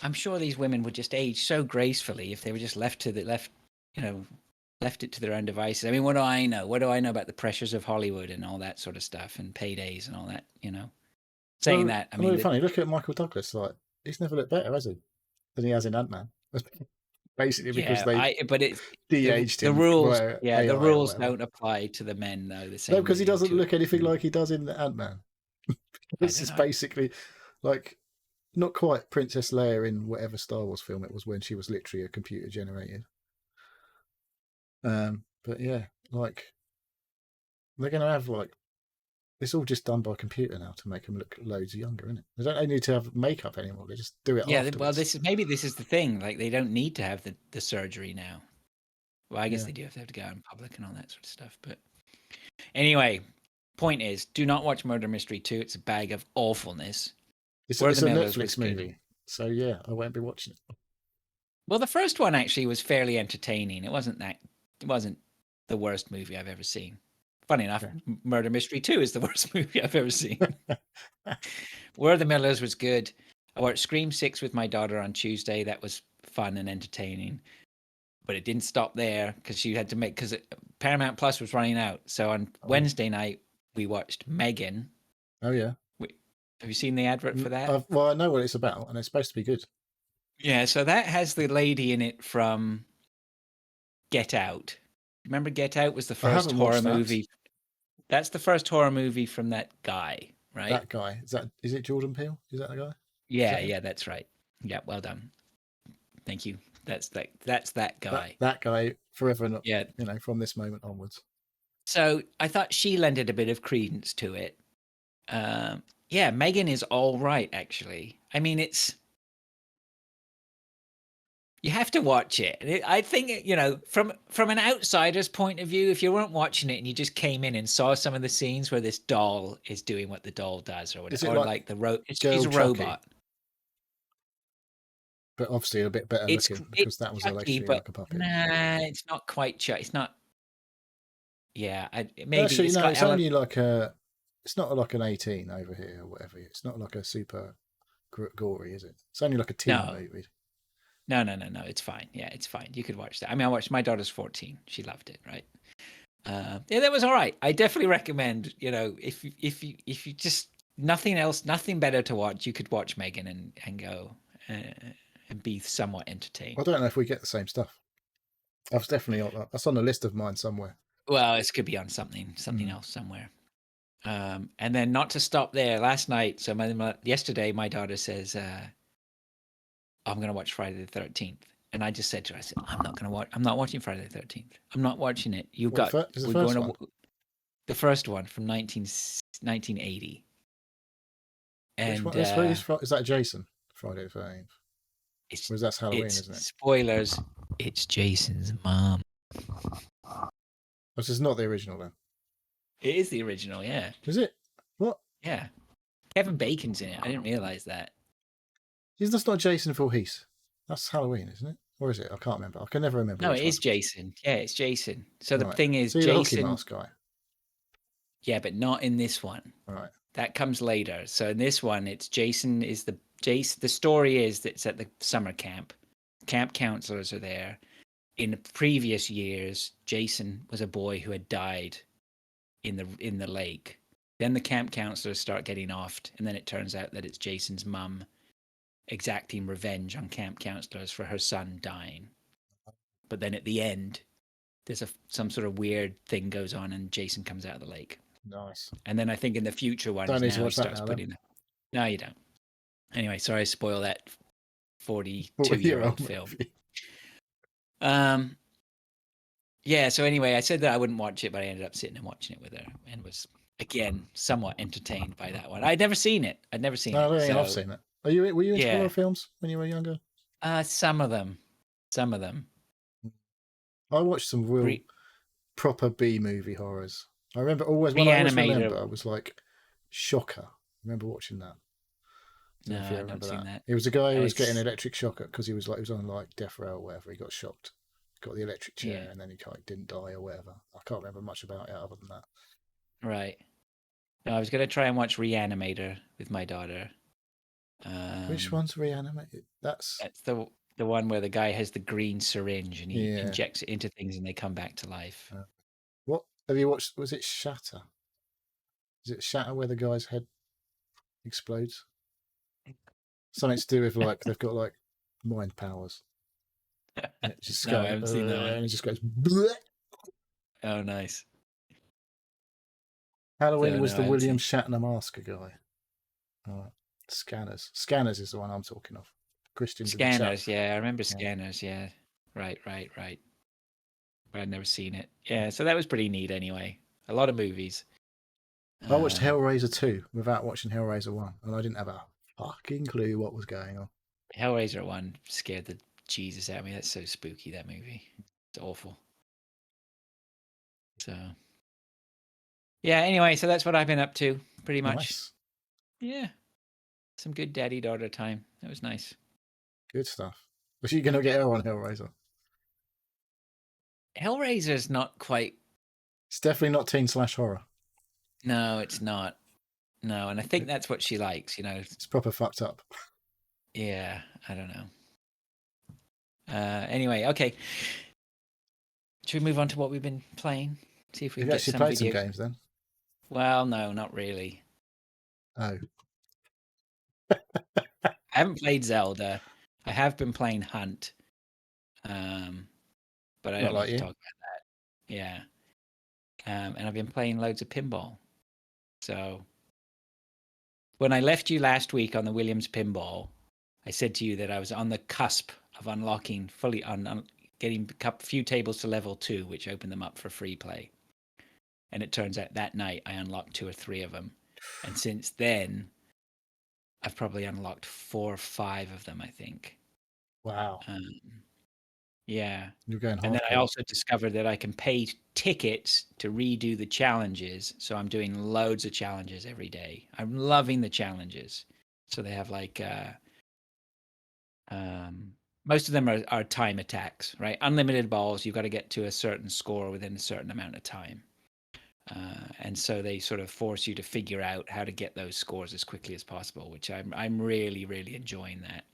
I'm sure these women would just age so gracefully if they were just left it to their own devices. I mean, what do I know? What do I know about the pressures of Hollywood and all that sort of stuff and paydays and all that? Saying that, I mean, really funny. Look at Michael Douglas. Like he's never looked better, has he, than he has in Ant-Man? Basically, because but it's de-aged the him. rules. Yeah, the rules don't apply to the men though. The same. No, because he doesn't look anything like he does in Ant-Man. This is basically like not quite Princess Leia in whatever Star Wars film it was when she was literally a computer generated. But yeah, like they're going to have it's all just done by computer now to make them look loads younger, isn't it? They don't need to have makeup anymore. They just do it. Yeah, afterwards. well, this is the thing. Like they don't need to have the surgery now. Well, I guess they do if they have to go out in public and all that sort of stuff. But anyway, point is, do not watch Murder Mystery 2. It's a bag of awfulness. It's a Netflix movie, so yeah, I won't be watching it. Well, the first one actually was fairly entertaining. It wasn't the worst movie I've ever seen. Funny enough, Murder Mystery 2 is the worst movie I've ever seen. We're the Millers was good. I watched Scream 6 with my daughter on Tuesday. That was fun and entertaining. But it didn't stop there because she had to because Paramount Plus was running out. So on Wednesday night, we watched Megan. Oh, yeah. Have you seen the advert for that? Well, I know what it's about, and it's supposed to be good. Yeah, so that has the lady in it from Get Out. Remember Get Out was the first horror movie? That's the first horror movie from that guy, right? That guy. Is it Jordan Peele? Is that the guy? Yeah, that's right. Yeah, well done. Thank you. That's that guy. That guy forever not, from this moment onwards. So I thought she lended a bit of credence to it. Yeah, Megan is all right, actually. I mean, You have to watch it. I think, from an outsider's point of view, if you weren't watching it and you just came in and saw some of the scenes where this doll is doing what the doll does, or Is whatever, it or like she's Girl a Chucky? robot. But obviously a bit better looking because that was Chucky, actually but like a puppet. nah, it's not quite Chucky. It's not. Yeah, maybe Actually, it's no, got it's only like it's not like an 18 over here or whatever. It's not like a super gory, is it? It's only like a teen movie. No. It's fine. Yeah, it's fine. You could watch that. I mean, I watched. My daughter's 14. She loved it. Right. Yeah, that was all right. I definitely recommend. If you just nothing else, nothing better to watch, you could watch Megan and go and be somewhat entertained. I don't know if we get the same stuff. That's definitely that's on the list of mine somewhere. Well, it could be on something else somewhere. And then not to stop there. Last night, yesterday, my daughter says, "I'm going to watch Friday the 13th." And I just said to her, I said, I'm not watching Friday the 13th. I'm not watching it. Is the first one? The first one from 1980. And which one? Is that Jason? Friday the 13th? Because that's Halloween, isn't it? Spoilers. It's Jason's mom. This is not the original then. It is the original, yeah. Is it? What? Yeah. Kevin Bacon's in it. I didn't realize that. That's not Jason Voorhees. That's Halloween, isn't it? Or is it? I can't remember. I can never remember. No, it is Jason. Yeah, it's Jason. So the thing is, Jason, the hockey Jason. mask guy. Yeah, but not in this one. All right. That comes later. So in this one, it's Jason is the story is that it's at the summer camp. Camp counselors are there. In the previous years, Jason was a boy who had died in the lake. Then the camp counselors start getting offed, and then it turns out that it's Jason's mum exacting revenge on camp counselors for her son dying. But then at the end, there's some sort of weird thing goes on, and Jason comes out of the lake. Nice. And then I think in the future one, don't need to watch that now. No, you don't. Anyway, sorry I spoil that 42-year-old film. Yeah, so anyway, I said that I wouldn't watch it, but I ended up sitting and watching it with her and was, again, somewhat entertained by that one. I'd never seen it. No, I've seen it. Were you into horror films when you were younger? Some of them. I watched some real proper B-movie horrors. I remember always I was like Shocker. I remember watching that. No, I've never seen that. It was a guy who was getting electric shock because he was on like death row or whatever. He got shocked, got the electric chair, and then he didn't die or whatever. I can't remember much about it other than that. Right. No, I was going to try and watch Reanimator with my daughter. Which one's Reanimator? That's the one where the guy has the green syringe and he injects it into things and they come back to life. What have you watched? Was it Shatter? Is it Shatter where the guy's head explodes? Something to do with like they've got like mind powers. And it just I haven't seen that one. And it just goes. Bleh. Oh, nice. Halloween was the William Shatner masker guy. Scanners. Scanners is the one I'm talking of. Christian Scanners, yeah, I remember Scanners. Yeah, right. But I'd never seen it. Yeah, so that was pretty neat. Anyway, a lot of movies. I watched Hellraiser 2 without watching Hellraiser 1, and I didn't have a fucking clue what was going on. Hellraiser 1 scared the Jesus out of me. That's so spooky, that movie. It's awful. So, yeah, anyway, so that's what I've been up to, pretty much. Nice. Yeah. Some good daddy-daughter time. That was nice. Good stuff. Was she going to get her on Hellraiser? Hellraiser's not quite... It's definitely not teen/horror. No, it's not. No, and I think that's what she likes, It's proper fucked up. Yeah, I don't know. Anyway, okay. Should we move on to what we've been playing? See if we can get some played some games then? Well, no, not really. Oh. I haven't played Zelda. I have been playing Hunt. But I don't like to talk about that. Yeah. And I've been playing loads of pinball. So when I left you last week on the Williams pinball, I said to you that I was on the cusp of unlocking getting a few tables to level 2, which opened them up for free play. And it turns out that night I unlocked 2 or 3 of them. And since then, I've probably unlocked 4 or 5 of them, I think. Wow. Yeah. You're going And then I hardcore. also discovered that I can pay tickets to redo the challenges. So I'm doing loads of challenges every day. I'm loving the challenges. So they have like most of them are time attacks, right? Unlimited balls. You've got to get to a certain score within a certain amount of time. And so they sort of force you to figure out how to get those scores as quickly as possible, which I'm really, really enjoying that.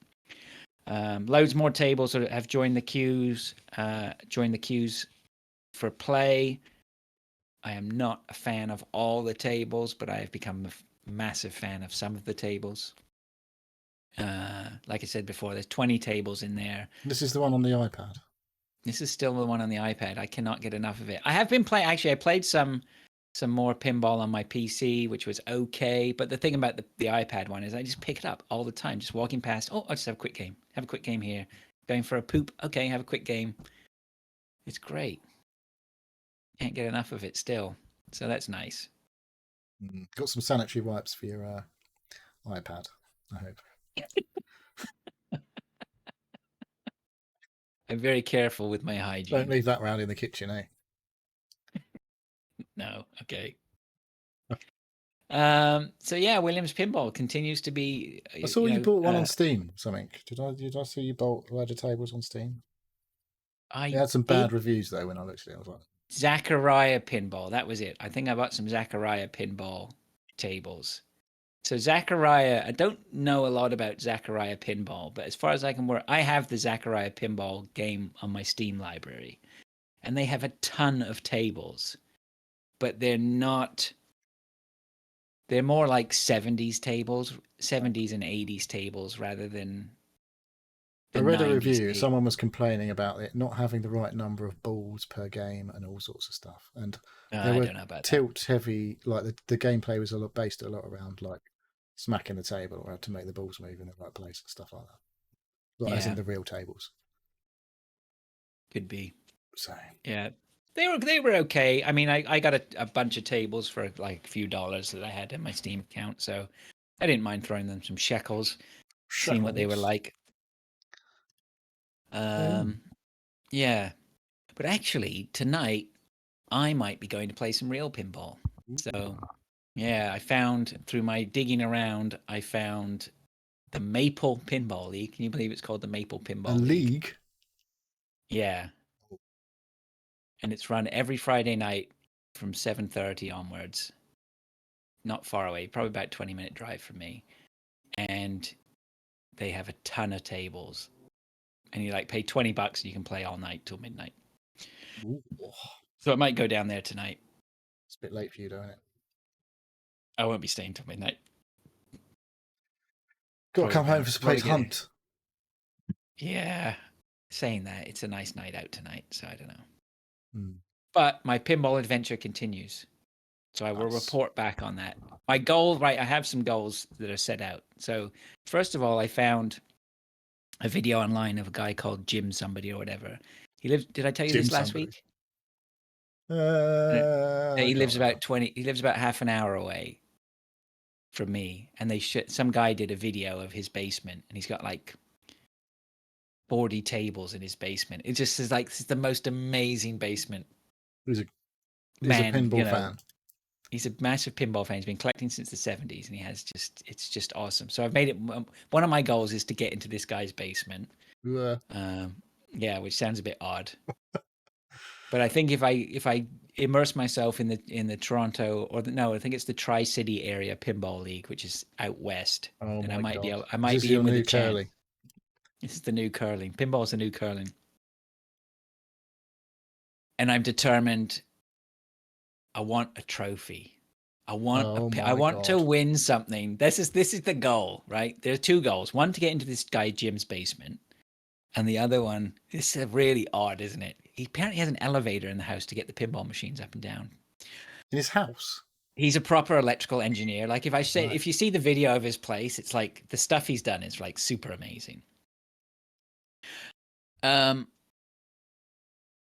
Loads more tables have joined the queues. Joined the queues for play. I am not a fan of all the tables, but I have become a massive fan of some of the tables. Like I said before, there's 20 tables in there. This is the one on the iPad. This is still the one on the iPad. I cannot get enough of it. I have been playing. Actually, I played some more pinball on my PC, which was okay. But the thing about the iPad one is I just pick it up all the time. Just walking past. Oh, I'll just have a quick game. Have a quick game here. Going for a poop. Okay, have a quick game. It's great. Can't get enough of it still. So that's nice. Got some sanitary wipes for your iPad, I hope. I'm very careful with my hygiene. Don't leave that round in the kitchen, eh? No, okay. So yeah, Williams Pinball continues to be. I saw you bought one on Steam. Something did I see you bought a load of tables on Steam? It had some bad reviews though when I looked at it. I was like, Zaccaria Pinball. That was it. I think I bought some Zaccaria Pinball tables. So Zaccaria, I don't know a lot about Zaccaria Pinball, but as far as I can work, I have the Zaccaria Pinball game on my Steam library, and they have a ton of tables, but they're not. They're more like 70s tables, 70s and 80s tables rather than. I read a review. Someone was complaining about it not having the right number of balls per game and all sorts of stuff. And they were tilt heavy. Like the gameplay was based a lot around like smacking the table or how to make the balls move in the right place and stuff like that. Like as in the real tables. Could be. So yeah, they were okay. I mean, I got a bunch of tables for like a few dollars that I had in my Steam account, so I didn't mind throwing them some shekels. Seeing what they were like. Yeah, but actually tonight I might be going to play some real pinball. So yeah, I found through my digging around, I found the Maple Pinball League. Can you believe it's called the Maple Pinball League? Yeah. And it's run every Friday night from 7:30 onwards. Not far away, probably about 20-minute drive from me. And they have a ton of tables. And you like pay $20 and you can play all night till midnight. Ooh. So I might go down there tonight. It's a bit late for you, don't it? I won't be staying till midnight. Got to come home for Space Hunt. Yeah. Saying that, it's a nice night out tonight, so I don't know. But my pinball adventure continues. So I will report back on that. My goal, right, I have some goals that are set out. So first of all, I found a video online of a guy called Jim somebody or whatever. He lives, did I tell you this last week? He lives about half an hour away from me. And some guy did a video of his basement and he's got like 40 tables in his basement. It just is like, this is the most amazing basement. He's a pinball fan. He's a massive pinball fan. He's been collecting since the 70s and it's just awesome. So I've made it, one of my goals is to get into this guy's basement. Yeah, which sounds a bit odd. But I think if I immerse myself in the Toronto I think it's the Tri-City area pinball league, which is out west. And I might be in with a chance. This is the new curling. Pinball's the new curling. And I'm determined. I want a trophy. I want to win something. This is the goal, right? There are two goals. One, to get into this guy Jim's basement. And the other one, this is really odd, isn't it? He apparently has an elevator in the house to get the pinball machines up and down. In his house? He's a proper electrical engineer. Like if you see the video of his place, it's like the stuff he's done is like super amazing.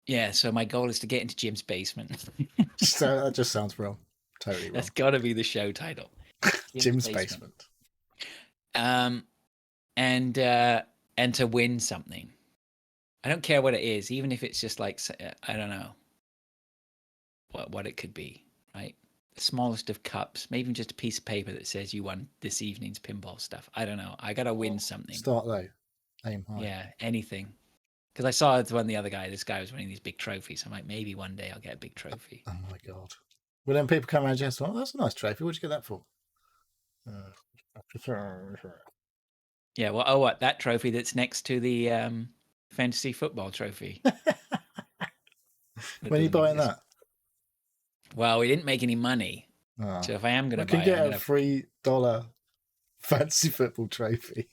Yeah, so my goal is to get into Jim's basement. So that just sounds wrong. Totally wrong. That's got to be the show title. Jim's basement. And to win something. I don't care what it is, even if it's just like, I don't know what it could be, right? The smallest of cups, maybe just a piece of paper that says you won this evening's pinball stuff. I don't know. I got to win something. Start low, aim high. Yeah, anything. Because I saw one the other guy. This guy was winning these big trophies. I'm like, maybe one day I'll get a big trophy. Oh my God. Well, then people come around and say, oh, that's a nice trophy. What'd you get that for? Yeah, well, what? That trophy that's next to the fantasy football trophy. When are you buying that? Well, we didn't make any money. Oh. So if I am going to buy it, I can get a $3 fantasy football trophy.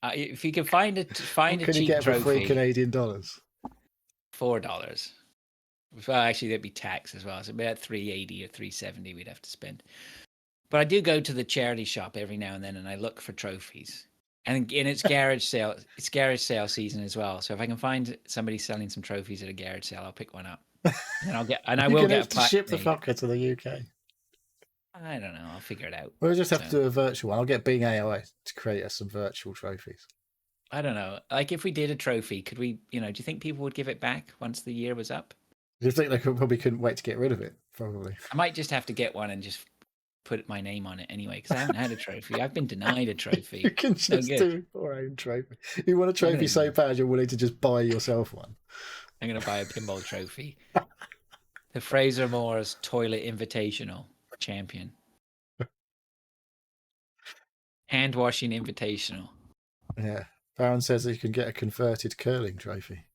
If you can find a cheap trophy. Can you get for $3 Canadian? $4. Well, actually, there'd be tax as well. So about $3.80 or $3.70 we'd have to spend. But I do go to the charity shop every now and then, and I look for trophies. And it's garage sale. It's garage sale season as well. So if I can find somebody selling some trophies at a garage sale, I'll pick one up. And I will get to ship the fucker to the UK. I don't know. I'll figure it out. We'll just have to do a virtual one. I'll get Bing AI to create us some virtual trophies. I don't know. Like if we did a trophy, could we? Do you think people would give it back once the year was up? Do you think they probably couldn't wait to get rid of it? Probably. I might just have to get one and just put my name on it anyway, because I haven't had a trophy. I've been denied a trophy. You can just do your own trophy. You want a trophy so bad, you're willing to just buy yourself one. I'm going to buy a pinball trophy. The Fraser Moore's Toilet Invitational champion. Hand washing invitational. Yeah. Baron says that you can get a converted curling trophy.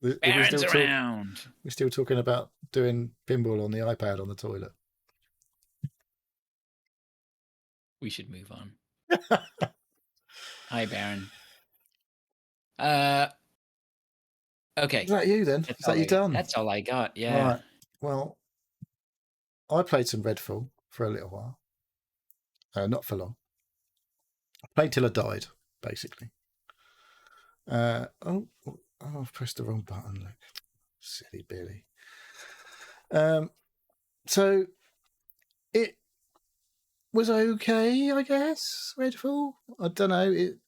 Baron's around. We're still talking about doing pinball on the iPad on the toilet. We should move on. Hi, Baron. Okay. Is that you then? Is that you done? That's all I got, yeah. Right. Well, I played some Redfall for a little while. Not for long. I played till I died, basically. I've pressed the wrong button. Look, silly Billy. So it was okay, I guess. Redfall. I don't know. It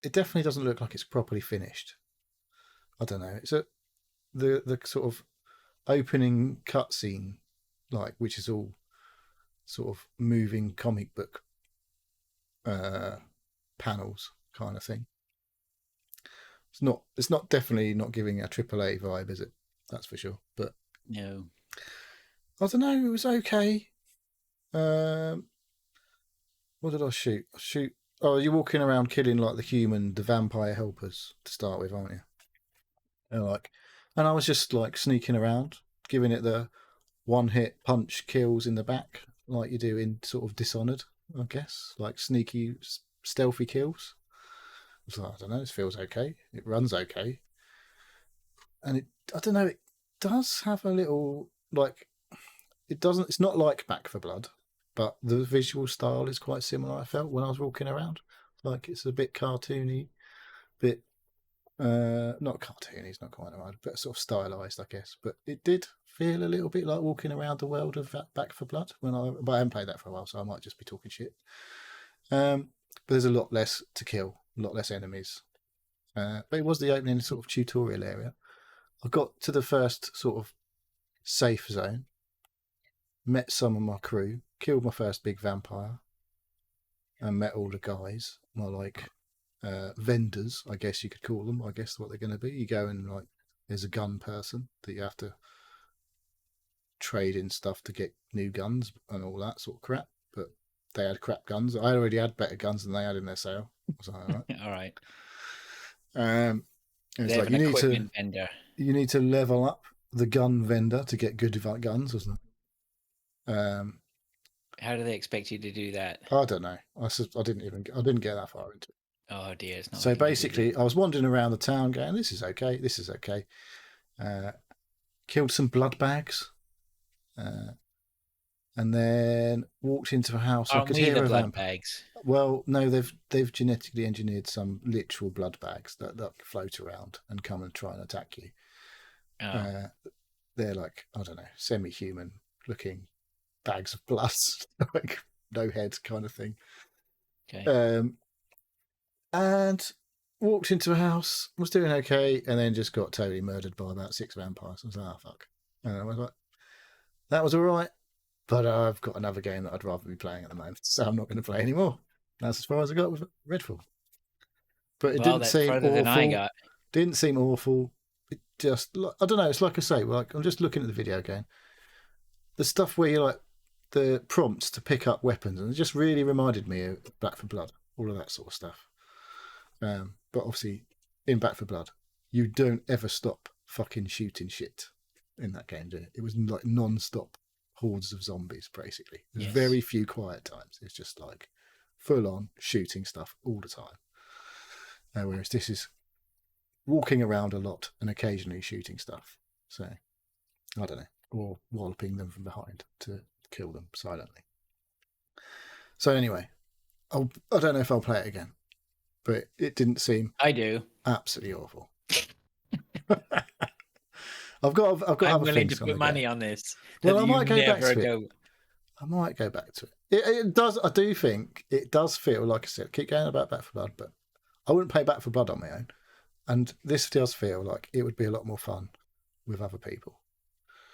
definitely doesn't look like it's properly finished. I don't know. It's the sort of opening cutscene, which is all sort of moving comic book panels kind of thing. It's not definitely not giving a AAA vibe, is it? That's for sure. But no, I don't know. It was okay. What did I shoot? Oh, you're walking around killing the vampire helpers to start with, aren't you? And I was just sneaking around, giving it the one-hit punch kills in the back, like you do in sort of Dishonored, I guess, sneaky, stealthy kills. I don't know. This feels okay. It runs okay, and I don't know. It does have a little it doesn't. It's not like Back 4 Blood, but the visual style is quite similar. I felt when I was walking around, it's a bit cartoony, bit not cartoony. It's not quite right, but sort of stylized, I guess. But it did feel a little bit like walking around the world of Back 4 Blood but I haven't played that for a while, so I might just be talking shit. But there's a lot less to kill, a lot less enemies. But it was the opening sort of tutorial area. I got to the first sort of safe zone, met some of my crew, killed my first big vampire, and met all the guys, my vendors, I guess you could call them. I guess what they're going to be. You go and there's a gun person that you have to trade in stuff to get new guns and all that sort of crap. But they had crap guns. I already had better guns than they had in their sale. So, all right. All right. It's you need to level up the gun vendor to get good guns, wasn't it? How do they expect you to do that? I don't know. I didn't get that far into it. Oh dear! It's not so basically, I was wandering around the town, going, "This is okay. This is okay." Killed some blood bags, and then walked into a house. Aren't we the blood bags? Well, no, they've genetically engineered some literal blood bags that float around and come and try and attack you. Oh. They're I don't know, semi-human looking bags of blood, no head kind of thing. Okay. And walked into a house, was doing okay, and then just got totally murdered by about 6 vampires. I was like, oh, fuck. And I was like, that was all right, but I've got another game that I'd rather be playing at the moment, so I'm not going to play anymore. That's as far as I got with Redfall. But it didn't that's seem further than I awful. got. Didn't seem awful. It just, I don't know, it's like I say, like I'm just looking at the video game. The stuff where you're like, the prompts to pick up weapons, and it just really reminded me of Back 4 Blood, all of that sort of stuff. But obviously, in Back 4 Blood, you don't ever stop fucking shooting shit in that game, do you? It was like non-stop hordes of zombies, basically. There's very few quiet times. It's just like full-on shooting stuff all the time. Whereas this is walking around a lot and occasionally shooting stuff. So, I don't know. Or walloping them from behind to kill them silently. So anyway, I don't know if I'll play it again, but it didn't seem. I do. Absolutely awful. I've got I'm other willing things to put money on this. Well, I might go back to it. I might go back to it. It does. I do think it does feel, like I said, keep going about Back 4 Blood, but I wouldn't play Back 4 Blood on my own. And this does feel like it would be a lot more fun with other people.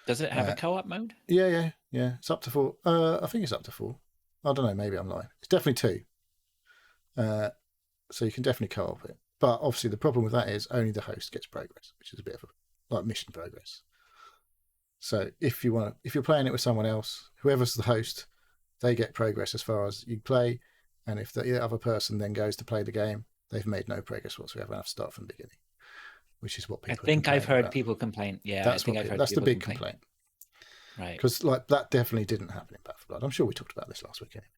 Does it have a co-op mode? Yeah. It's up to 4. I think it's up to 4. I don't know. Maybe I'm lying. It's definitely 2. So you can definitely co-op it. But obviously the problem with that is only the host gets progress, which is a bit of a like mission progress. So if you're playing it with someone else, whoever's the host, they get progress as far as you play. And if the other person then goes to play the game, they've made no progress whatsoever and have to start from the beginning, which is what people. I think I've heard people complain. Yeah, that's that's the big complaint. Right. Because like that definitely didn't happen in Back 4 Blood. I'm sure we talked about this last week. Anyway.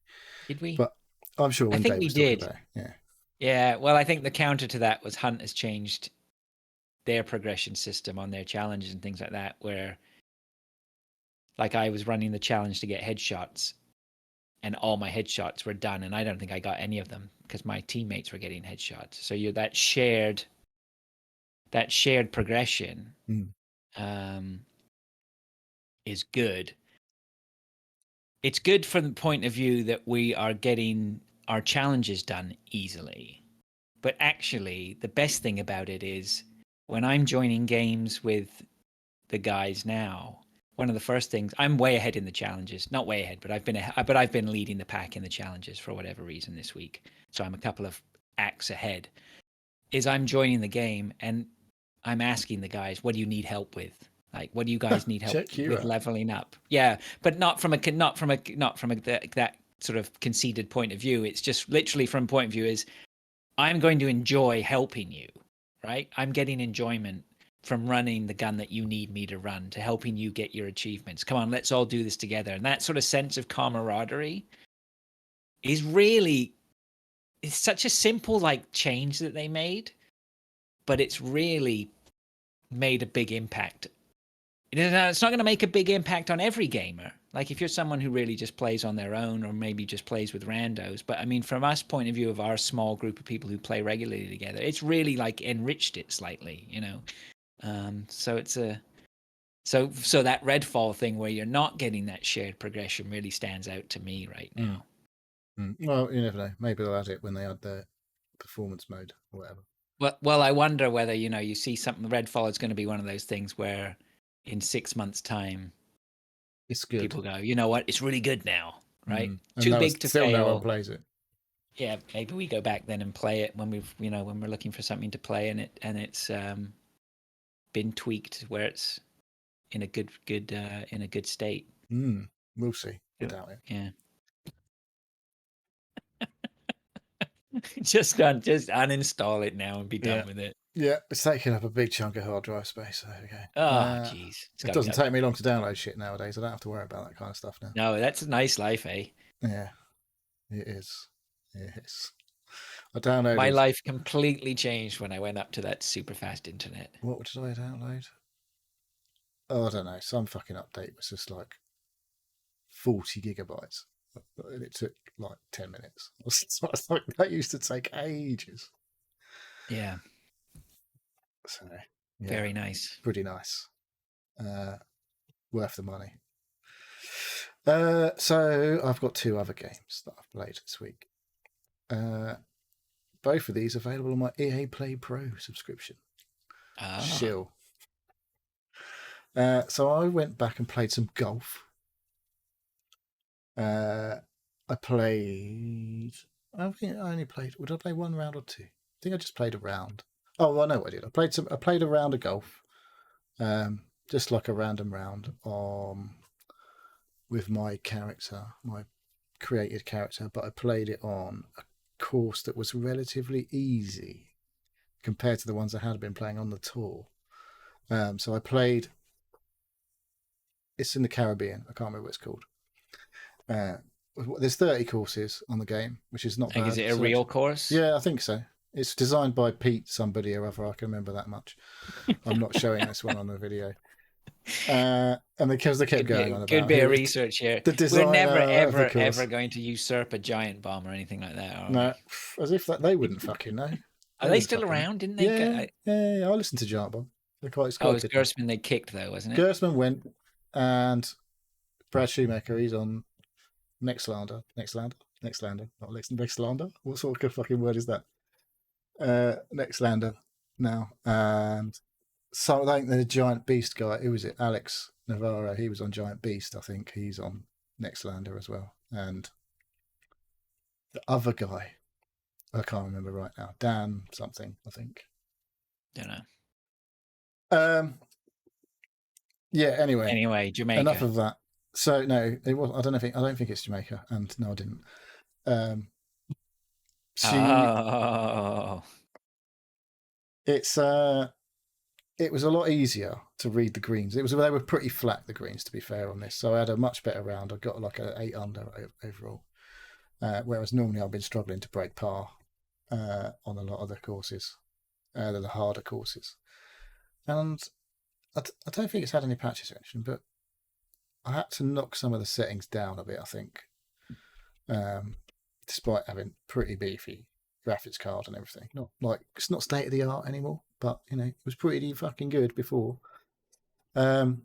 Did we? But I'm sure one day we did. About it. Yeah. Yeah. Well, I think the counter to that was Hunt has changed their progression system on their challenges and things like that, where like I was running the challenge to get headshots and all my headshots were done, and I don't think I got any of them because my teammates were getting headshots. So you're that shared progression is good. It's good from the point of view that we are getting our challenges done easily. But actually, the best thing about it is when I'm joining games with the guys now, one of the first things, I'm way ahead in the challenges. Not way ahead, but I've been leading the pack in the challenges for whatever reason this week. So I'm a couple of acts ahead. Is I'm joining the game and I'm asking the guys, what do you need help with? Like, what do you guys need help with leveling up? Yeah, but not from that sort of conceited point of view. It's just literally from point of view is I'm going to enjoy helping you, right? I'm getting enjoyment from running the gun that you need me to run, to helping you get your achievements. Come on, let's all do this together. And that sort of sense of camaraderie is really, it's such a simple like change that they made, but it's really made a big impact. It's not going to make a big impact on every gamer. Like if you're someone who really just plays on their own or maybe just plays with randos. But I mean, from us point of view of our small group of people who play regularly together, it's really like enriched it slightly, you know? So it's so that Redfall thing where you're not getting that shared progression really stands out to me right now. Well, you never know. Maybe they'll add it when they add the performance mode or whatever. Well, I wonder whether, you know, you see something, Redfall is going to be one of those things where in 6 months' time, it's good. People go, you know what? It's really good now, right? Too big to fail. No one plays it. Yeah, maybe we go back then and play it when when we're looking for something to play and it's been tweaked where it's in a good state. We'll see. I doubt it. Yeah. just uninstall it now and be done with it. Yeah, it's taking up a big chunk of hard drive space. So there we go. Oh, jeez. It doesn't take me long to download shit nowadays. I don't have to worry about that kind of stuff now. No, that's a nice life, eh? Yeah, it is. Yes. I downloaded. My life completely changed when I went up to that super fast internet. What did I download? Oh, I don't know. Some fucking update was just like 40 gigabytes. And it took like 10 minutes. That used to take ages. Yeah. So, yeah, very nice. Pretty nice. Worth the money. So I've got 2 other games that I've played this week. both of these available on my EA Play Pro subscription. Shill. So I went back and played some golf. I think I only played. Would I play one round or two? I think I just played a round. Oh, I know what I did. I played a round of golf, just like a random round, with my character, my created character. But I played it on a course that was relatively easy compared to the ones I had been playing on the tour. So I played. It's in the Caribbean. I can't remember what it's called. There's 30 courses on the game, which is not bad. Is it a real course? Yeah, I think so. It's designed by Pete somebody or other. I can remember that much. I'm not showing this one on the video. And because they kept going on about good bit of research here. We're never ever going to usurp a giant bomb or anything like that. No, as if they wouldn't fucking know. Are they still around? Didn't they? Yeah. I listened to Giant Bomb. It was Gersman they kicked though, wasn't it? Gersman went, and Brad Shoemaker. He's on Nextlander. Not Nextlander. What sort of fucking word is that? Nextlander now, and so I think the Giant Beast guy. Who was it? Alex Navarro. He was on Giant Beast. I think he's on Nextlander as well. And the other guy, I can't remember right now. Dan something, I think. Don't know. Yeah. Anyway, Jamaica. Enough of that. So no, it was. I don't think it's Jamaica, and no, I didn't. It was a lot easier to read the greens. They were pretty flat, the greens, to be fair on this. So I had a much better round. I got like an 8 under overall, whereas normally I've been struggling to break par on a lot of the courses, the harder courses. And I don't think it's had any patches or anything, but I had to knock some of the settings down a bit, I think, despite having pretty beefy graphics card and everything. Not like it's not state of the art anymore, but it was pretty fucking good before. But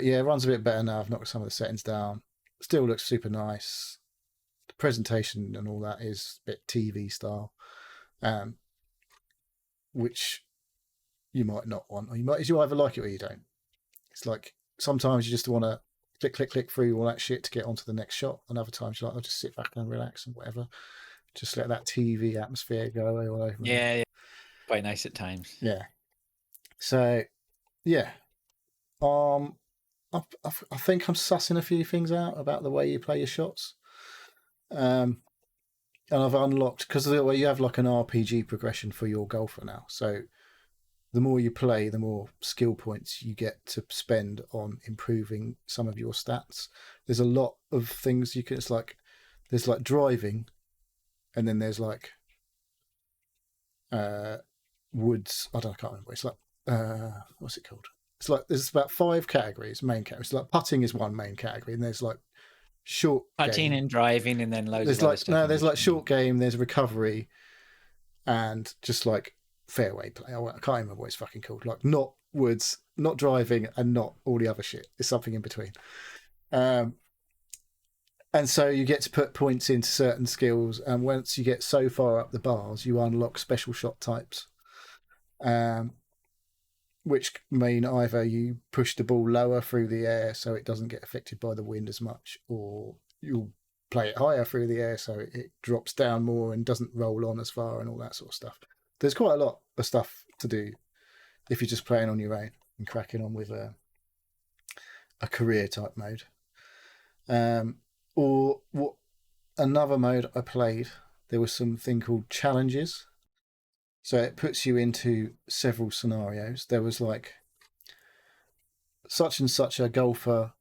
yeah, it runs a bit better now. I've knocked some of the settings down. Still looks super nice. The presentation and all that is a bit TV style, which you might not want, or you either like it or you don't. It's like sometimes you just want to click through all that shit to get onto the next shot, and other times you're like, I'll just sit back and relax and whatever. Just let that TV atmosphere go away all over. Yeah. Quite nice at times. Yeah. So, yeah. I think I'm sussing a few things out about the way you play your shots. And I've unlocked, because you have like an RPG progression for your golfer now. So the more you play, the more skill points you get to spend on improving some of your stats. There's a lot of things you can, there's like driving, and then there's like woods. I can't remember. It's like what's it called? It's like there's about 5 categories, main categories. Like putting is one main category, and there's like short putting game. And driving, and then loads there's of other stuff. No, there's like short game. There's recovery, and just like fairway play. I can't remember what it's fucking called. Like not woods, not driving, and not all the other shit. It's something in between. And so you get to put points into certain skills, and once you get so far up the bars, you unlock special shot types, which mean either you push the ball lower through the air so it doesn't get affected by the wind as much, or you'll play it higher through the air so it drops down more and doesn't roll on as far and all that sort of stuff. There's quite a lot of stuff to do if you're just playing on your own and cracking on with a career type mode. Or what another mode I played, there was something called challenges. So it puts you into several scenarios. There was like such and such a golfer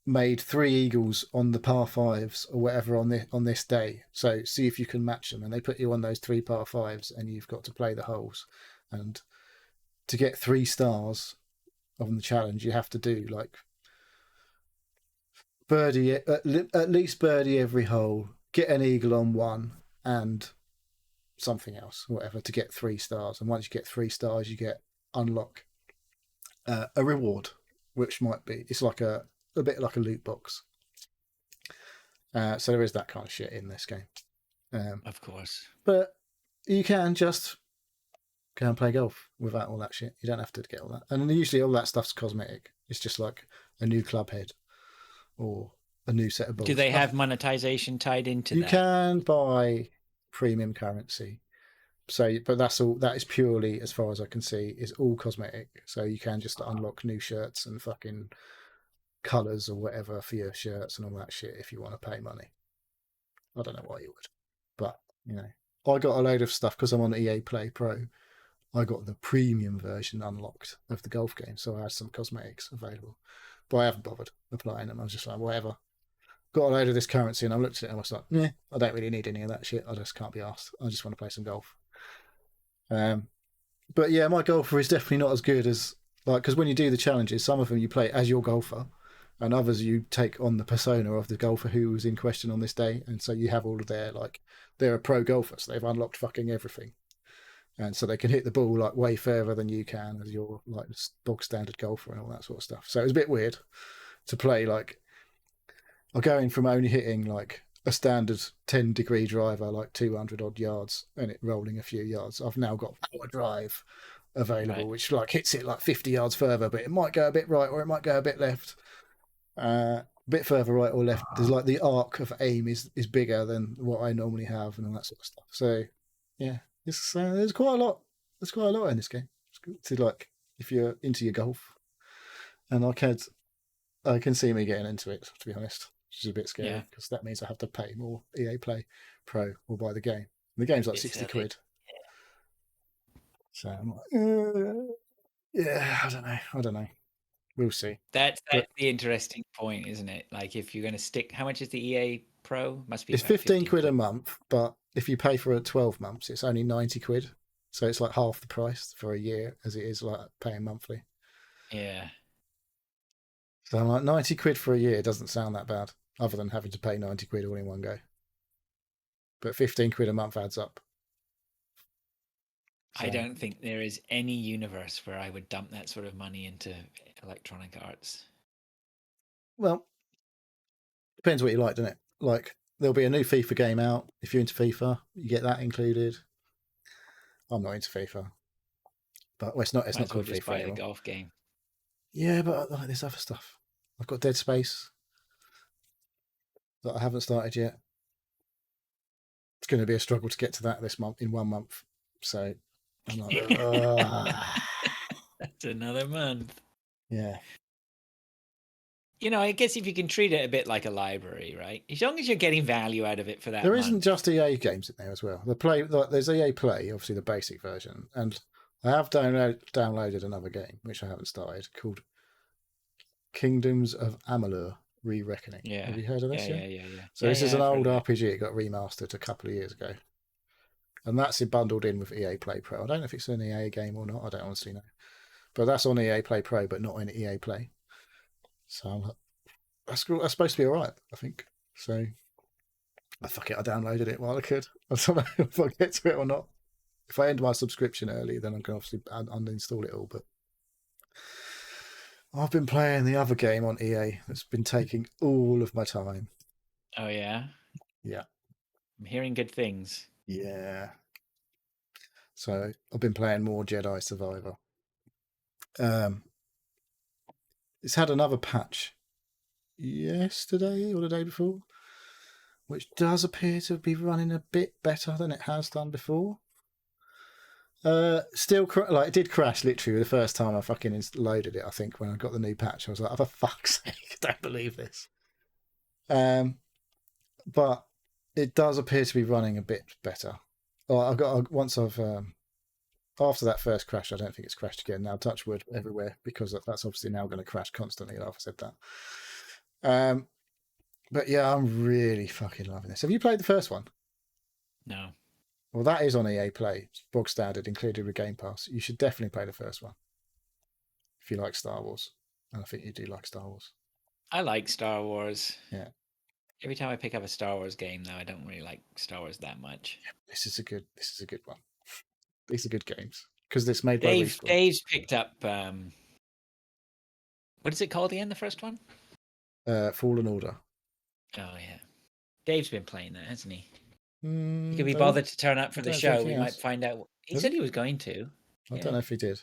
made 3 eagles on the par 5s or whatever on this day. So see if you can match them. And they put you on those 3 par 5s, and you've got to play the holes. And to get 3 stars on the challenge, you have to do like birdie at least birdie every hole, get an eagle on one, and something else, whatever, to get 3 stars. And once you get 3 stars, you unlock a reward, which might be, it's like a bit like a loot box. So there is that kind of shit in this game. Of course. But you can just go and play golf without all that shit. You don't have to get all that. And usually all that stuff's cosmetic. It's just like a new club head or a new set of balls. Do they have monetization tied into you that? You can buy premium currency. So, but that's all. That is purely, as far as I can see, is all cosmetic. So you can just unlock new shirts and fucking colours or whatever for your shirts and all that shit if you want to pay money. I don't know why you would, but you know, I got a load of stuff because I'm on EA Play Pro. I got the premium version unlocked of the golf game, so I had some cosmetics available, but I haven't bothered applying them. I was just like, whatever. Got a load of this currency, and I looked at it and I was like, yeah, I don't really need any of that shit. I just can't be asked. I just want to play some golf. But yeah, my golfer is definitely not as good as like, because when you do the challenges, some of them you play as your golfer, and others you take on the persona of the golfer who was in question on this day, and so you have all of their like they're a pro golfer, so they've unlocked fucking everything, and so they can hit the ball like way further than you can as your like bog standard golfer and all that sort of stuff. So it was a bit weird to play like. I'm going from only hitting like a standard 10-degree driver, like 200 odd yards, and it rolling a few yards. I've now got power drive available, which like hits it like 50 yards further, but it might go a bit right or it might go a bit left. A bit further right or left. There's like the arc of aim is bigger than what I normally have and all that sort of stuff. So yeah, it's there's quite a lot. There's quite a lot in this game. It's good to like if you're into your golf, and I can see me getting into it, to be honest. Which is a bit scary because that means I have to pay more EA Play Pro or buy the game. The game's like 60 quid. So I'm like, yeah, I don't know. We'll see. That's the interesting point, isn't it? Like if you're going to stick, how much is the EA Pro? Must be. It's 15 quid a month, but if you pay for 12 months, it's only 90 quid. So it's like half the price for a year as it is like paying monthly. Yeah. So I'm like 90 quid for a year doesn't sound that bad, other than having to pay 90 quid all in one go. But 15 quid a month adds up. So. I don't think there is any universe where I would dump that sort of money into Electronic Arts. Well, depends what you like, doesn't it? Like, there'll be a new FIFA game out. If you're into FIFA, you get that included. I'm not into FIFA. But well, it's not called FIFA buy anymore. A golf game. Yeah, but like, there's other stuff. I've got Dead Space that I haven't started yet. It's going to be a struggle to get to that this month in 1 month. So I'm like, that's another month. Yeah. You know, I guess if you can treat it a bit like a library, right? As long as you're getting value out of it for that. There isn't just EA games in there as well. There's EA Play, obviously the basic version, and I have downloaded another game which I haven't started called Kingdoms of Amalur: Re-Reckoning. Yeah. Have you heard of this yet? Yeah. So this is an old RPG. It got remastered a couple of years ago, and that's bundled in with EA Play Pro. I don't know if it's an EA game or not. I don't honestly know, but that's on EA Play Pro, but not in EA Play. So I'm like, that's supposed to be all right, I think. So fuck it, I downloaded it while I could. I don't know if I get to it or not. If I end my subscription early, then I can obviously uninstall it all. But I've been playing the other game on EA that's been taking all of my time. Oh, yeah? Yeah. I'm hearing good things. Yeah. So I've been playing more Jedi Survivor. It's had another patch yesterday or the day before, which does appear to be running a bit better than it has done before. Still, it did crash literally the first time I fucking loaded it. I think when I got the new patch, I was like, "Oh, for fuck's sake, I don't believe this." But it does appear to be running a bit better. After that first crash, I don't think it's crashed again. Now, touch wood everywhere, because that's obviously now going to crash constantly. I've said that. But yeah, I'm really fucking loving this. Have you played the first one? No. Well, that is on EA Play, bog standard, included with Game Pass. You should definitely play the first one if you like Star Wars, and I think you do like Star Wars. I like Star Wars. Yeah. Every time I pick up a Star Wars game, though, I don't really like Star Wars that much. Yeah, this is a good one. These are good games because it's made by Respawn. Dave's picked up. What is it called again? The first one? Fallen Order. Oh yeah, Dave's been playing that, hasn't he? He could be bothered to turn up for the show. We might find out. He said he was going to. I don't know if he did.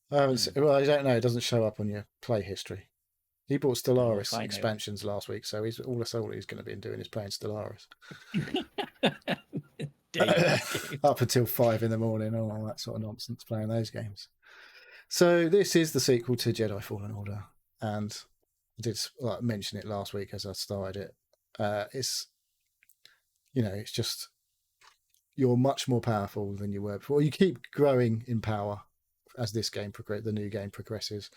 Well, I don't know. It doesn't show up on your play history. He bought Stellaris expansions last week, so he's all he's going to be doing is playing Stellaris. Up until 5 a.m, all that sort of nonsense, playing those games. So this is the sequel to Jedi Fallen Order, and I did mention it last week as I started it. It's just you're much more powerful than you were before. You keep growing in power as this game the new game progresses.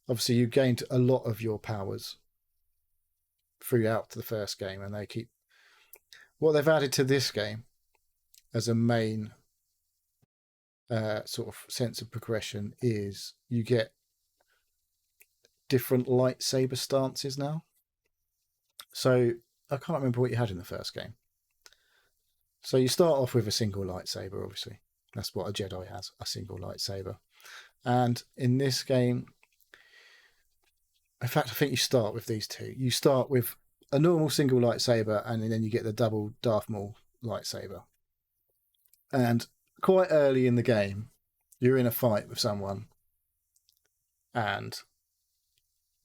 Obviously, you gained a lot of your powers throughout the first game, and what they've added to this game as a main sort of sense of progression is you get different lightsaber stances now. So I can't remember what you had in the first game. So you start off with a single lightsaber, obviously. That's what a Jedi has, a single lightsaber. And in this game, in fact, I think you start with these two. You start with a normal single lightsaber, and then you get the double Darth Maul lightsaber. And quite early in the game, you're in a fight with someone, and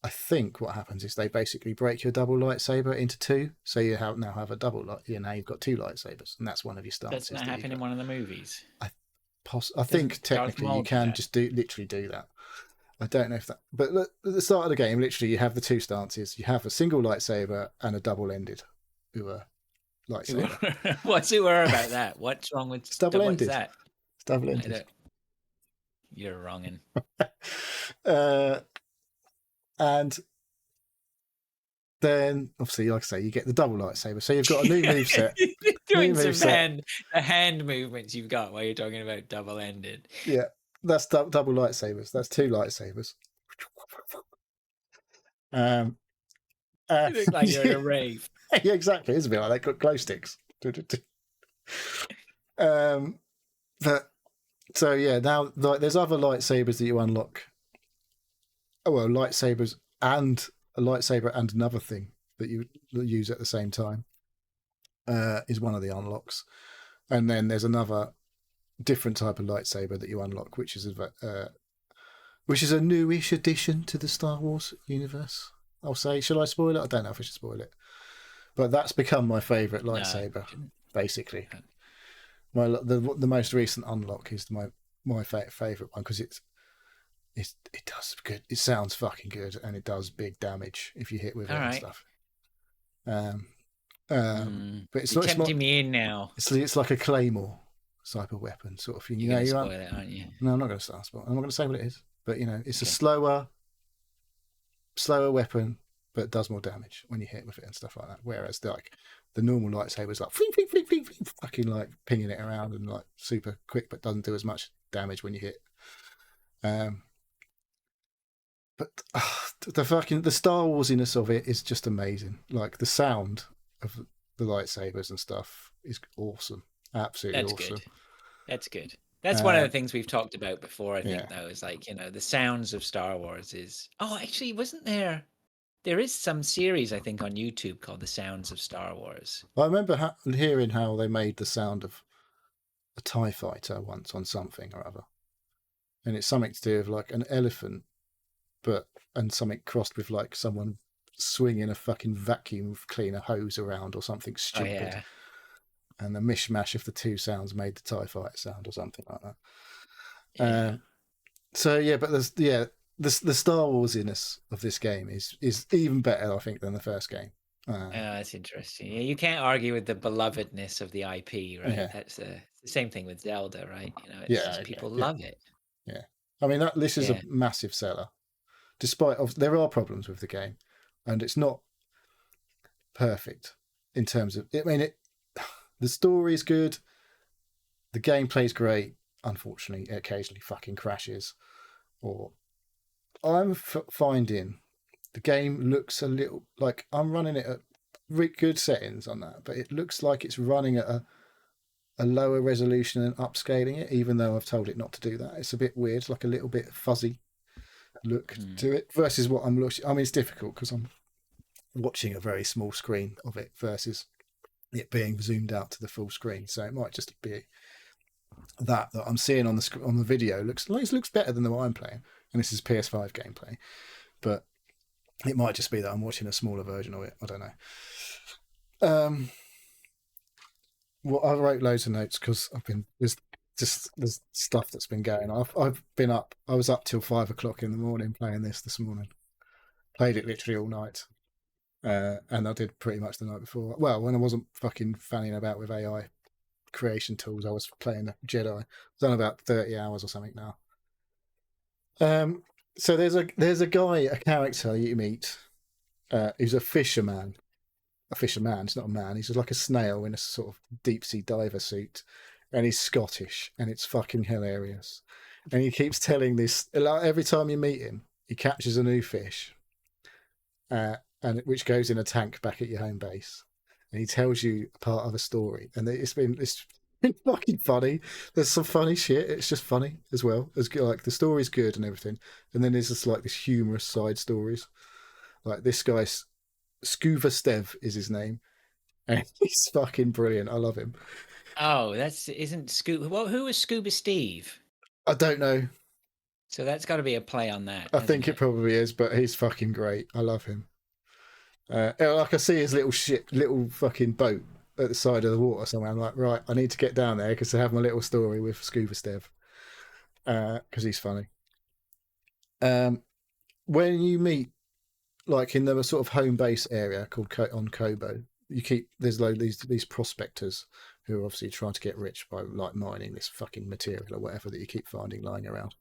I think what happens is they basically break your double lightsaber into two, so you now have a double now you've got two lightsabers, and that's one of your stances. Doesn't that happen in one of the movies? I think technically you can just literally do that. I don't know if that, but at the start of the game, literally you have the two stances. You have a single lightsaber and a double-ended lightsaber. What's it worry about that? What's wrong with double-ended? What's that? It's double-ended. You're wronging. And then, obviously, like I say, you get the double lightsaber. So you've got a new moveset. Doing some hand movements you've got while you're talking about double-ended. Yeah, that's double lightsabers. That's two lightsabers. You look like you're in a rave. Yeah, exactly. It's a bit like they got glow sticks. So yeah, now there's other lightsabers that you unlock. Oh well, lightsabers and a lightsaber and another thing that you use at the same time is one of the unlocks, and then there's another different type of lightsaber that you unlock, which is a newish addition to the Star Wars universe. I'll say, shall I spoil it? I don't know if I should spoil it, but that's become my favourite lightsaber. Basically, the most recent unlock is my favourite one because it does good. It sounds fucking good, and it does big damage if you hit with it and stuff. But it's You're tempting me in now. It's like a claymore type of weapon, sort of thing. You're going to spoil it, aren't you? No, I'm not going to start spoil. I'm not going to say what it is, but it's a slower weapon, but it does more damage when you hit with it and stuff like that. Whereas like the normal lightsaber is like fling, fling, fling, fling, fling, fucking like pinging it around and like super quick, but doesn't do as much damage when you hit. But the Star Warsiness of it is just amazing. Like the sound of the lightsabers and stuff is awesome. Absolutely awesome. That's good. That's one of the things we've talked about before, I think, though, is like, the sounds of Star Wars is... Oh, actually, wasn't there... There is some series, I think, on YouTube called The Sounds of Star Wars. I remember hearing how they made the sound of a TIE fighter once on something or other. And it's something to do with like an elephant, and something crossed with like someone swinging a fucking vacuum cleaner hose around or something stupid. Oh, yeah. And the mishmash of the two sounds made the TIE fighter sound or something like that. Yeah. But the Star Warsiness of this game is even better, I think, than the first game. That's interesting. Yeah, you can't argue with the belovedness of the IP, right? Yeah. That's the same thing with Zelda, right? People love it. Yeah, I mean this is a massive seller, despite there are problems with the game, and it's not perfect in terms of. I mean, the story is good, the gameplay is great. Unfortunately, it occasionally fucking crashes, or I'm finding the game looks a little like I'm running it at good settings on that, but it looks like it's running at a lower resolution and upscaling it, even though I've told it not to do that. It's a bit weird, like a little bit fuzzy look to it versus what I'm looking. I mean, it's difficult because I'm watching a very small screen of it versus it being zoomed out to the full screen. So it might just be that I'm seeing on the video looks better than the one I'm playing, and this is PS5 gameplay, but it might just be that I'm watching a smaller version of it. I don't know. Well, I wrote loads of notes because there's stuff that's been going. I've been up. I was up till 5 o'clock in the morning playing this morning. Played it literally all night, and I did pretty much the night before. Well, when I wasn't fucking fanning about with AI creation tools, I was playing Jedi. I've done about 30 hours or something now. So there's a character you meet, who's a fisherman. A fisherman. He's not a man. He's just like a snail in a sort of deep sea diver suit, and he's Scottish, and it's fucking hilarious. And he keeps telling this, like, every time you meet him, he catches a new fish, and which goes in a tank back at your home base, and he tells you part of a story, and it's been fucking funny. There's some funny shit. It's just funny as well. As like the story's good and everything, and then there's just like this humorous side stories. Like this guy's Scuba Stev is his name, and he's fucking brilliant. I love him. Oh, isn't Scuba? Well, who was Scuba Steve? I don't know. So that's got to be a play on that. I think it probably is, but he's fucking great. I love him. Like I see his little fucking boat at the side of the water somewhere. I'm like, right, I need to get down there because I have my little story with Scuba Stev, because he's funny. When you meet, like in the sort of home base area called on Kobo, there's these prospectors who are obviously trying to get rich by like mining this fucking material or whatever that you keep finding lying around,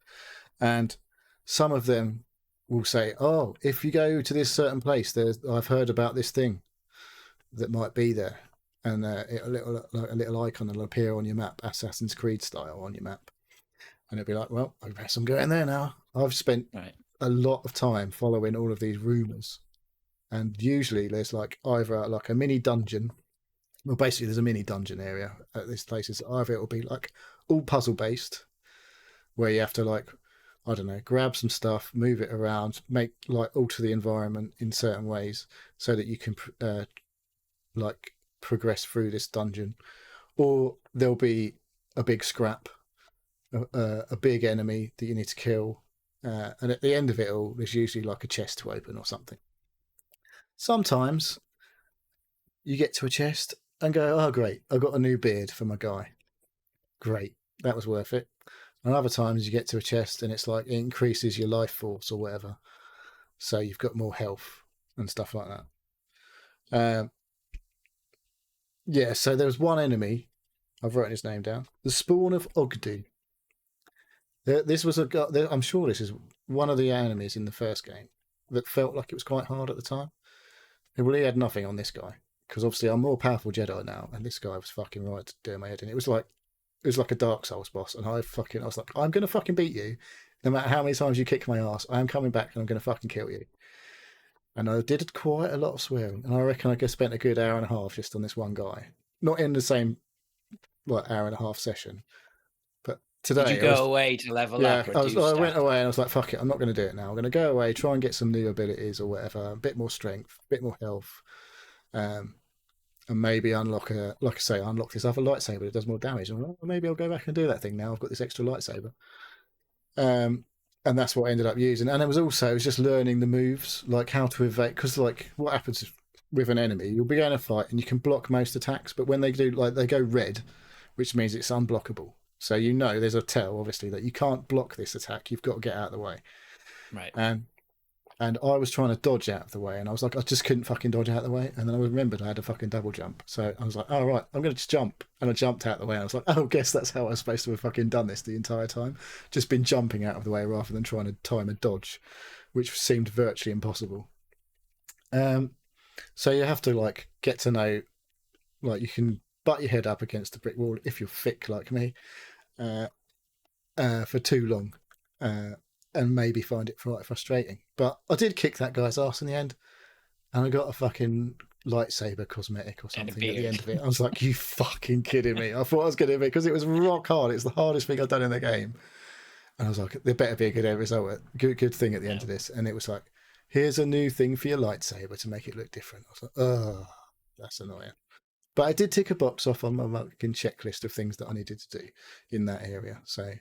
and some of them will say, "Oh, if you go to this certain place, I've heard about this thing that might be there," and a little icon will appear on your map, Assassin's Creed style on your map, and it'll be like, "Well, I guess I'm going there now." I've spent a lot of time following all of these rumors, and usually there's like either like a mini dungeon. Well, basically, there's a mini dungeon area at these places. Either it'll be like all puzzle based, where you have to like, I don't know, grab some stuff, move it around, alter the environment in certain ways so that you can like progress through this dungeon, or there'll be a big scrap, a big enemy that you need to kill, and at the end of it all, there's usually like a chest to open or something. Sometimes you get to a chest and go, "Oh, great, I got a new beard for my guy. Great, that was worth it." And other times you get to a chest and it's like it increases your life force or whatever, so you've got more health and stuff like that. Yeah, so there was one enemy. I've written his name down. The Spawn of Ogdu. This was a guy. I'm sure this is one of the enemies in the first game that felt like it was quite hard at the time. It really had nothing on this guy because obviously I'm more powerful Jedi now, and this guy was fucking right to do my head in. It was like a Dark Souls boss, and I was like, I'm gonna fucking beat you, no matter how many times you kick my ass. I am coming back, and I'm gonna fucking kill you. And I did quite a lot of swearing, and I reckon I spent a good hour and a half just on this one guy, not in the same hour and a half session. But today, did you go away to level up? I went away and I was like, fuck it, I'm not going to do it now. I'm going to go away, try and get some new abilities or whatever, a bit more strength, a bit more health, and maybe unlock this other lightsaber that does more damage. And maybe I'll go back and do that thing now. I've got this extra lightsaber. And that's what I ended up using. And it was just learning the moves, like how to evade. Because like what happens with an enemy, you'll be going to fight and you can block most attacks, but when they do, like they go red, which means it's unblockable. So there's a tell, obviously, that you can't block this attack. You've got to get out of the way. Right. And I was trying to dodge out of the way, and I was like, I just couldn't fucking dodge out of the way. And then I remembered I had a fucking double jump. So I was like, oh, right, I'm going to just jump. And I jumped out of the way. And I was like, oh, guess that's how I was supposed to have fucking done this the entire time. Just been jumping out of the way rather than trying to time a dodge, which seemed virtually impossible. So you have to like get to know, like you can butt your head up against the brick wall if you're thick like me, for too long. And maybe find it quite frustrating. But I did kick that guy's ass in the end, and I got a fucking lightsaber cosmetic or something at the end of it. I was like, you fucking kidding me? I thought I was going to be, because it was rock hard. It's the hardest thing I've done in the game. And I was like, there better be a good end result, good thing at the end of this. And it was like, here's a new thing for your lightsaber to make it look different. I was like, oh, that's annoying. But I did tick a box off on my fucking checklist of things that I needed to do in that area. So,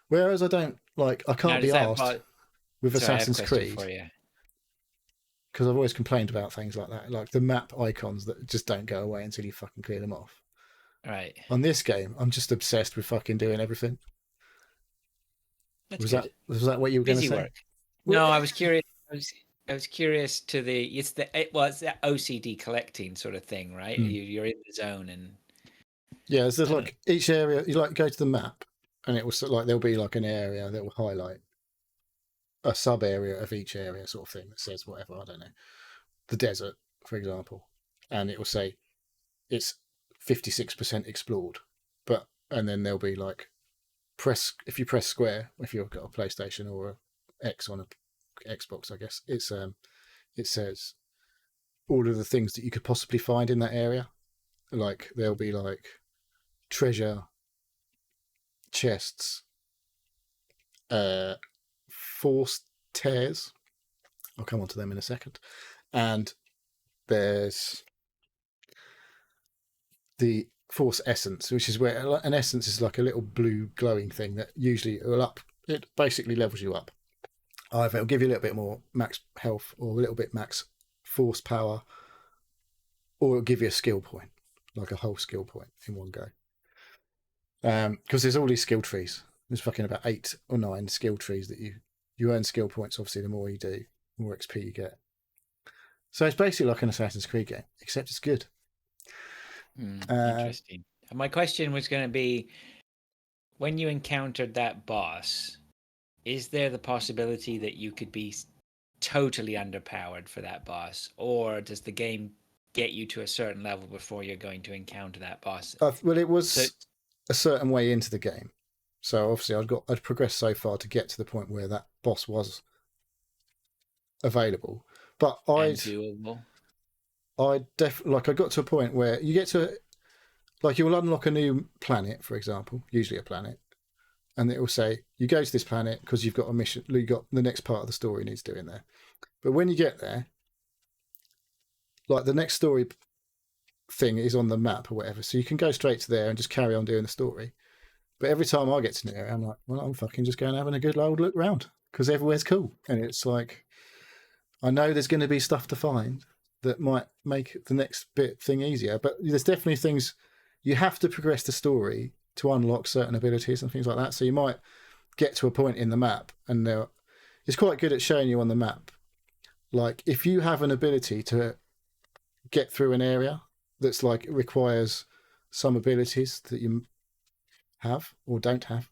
whereas I can't be asked with Assassin's Creed, because I've always complained about things like that, like the map icons that just don't go away until you fucking clear them off. Right. On this game, I'm just obsessed with fucking doing everything. Was that what you were going to say? Work. No, I was curious. I was curious to it's the OCD collecting sort of thing, right? You're in the zone and there's like each area. You go to the map, and it will there'll be like an area that will highlight a sub area of each area, sort of thing that says whatever. I don't know, the desert, for example, and it will say it's 56% explored, and then there'll be like if you press square, if you've got a PlayStation or a X on a Xbox, I guess it says all of the things that you could possibly find in that area. Like there'll be like treasure, chests, force tears. I'll come on to them in a second. And there's the force essence, which is where an essence is like a little blue glowing thing that usually it basically levels you up. Either it'll give you a little bit more max health or a little bit max force power, or it'll give you a skill point, like a whole skill point in one go. Because there's all these skill trees. There's fucking about 8 or 9 skill trees that you earn skill points. Obviously, the more you do, the more XP you get. So it's basically like an Assassin's Creed game, except it's good. Interesting. And my question was going to be, when you encountered that boss, is there the possibility that you could be totally underpowered for that boss, or does the game get you to a certain level before you're going to encounter that boss? Well, it was a certain way into the game, so obviously I'd progressed so far to get to the point where that boss was available. But I got to a point where you get to, like, you'll unlock a new planet, for example, usually a planet. And it will say, you go to this planet because you've got a mission, you've got the next part of the story needs doing there. But when you get there, like the next story thing is on the map or whatever. So you can go straight to there and just carry on doing the story. But every time I get to there, I'm like, well, I'm fucking just going having a good old look round because everywhere's cool. And it's like, I know there's going to be stuff to find that might make the next thing easier. But there's definitely things you have to progress the story to unlock certain abilities and things like that. So you might get to a point in the map and it's quite good at showing you on the map. Like if you have an ability to get through an area that's like requires some abilities that you have or don't have,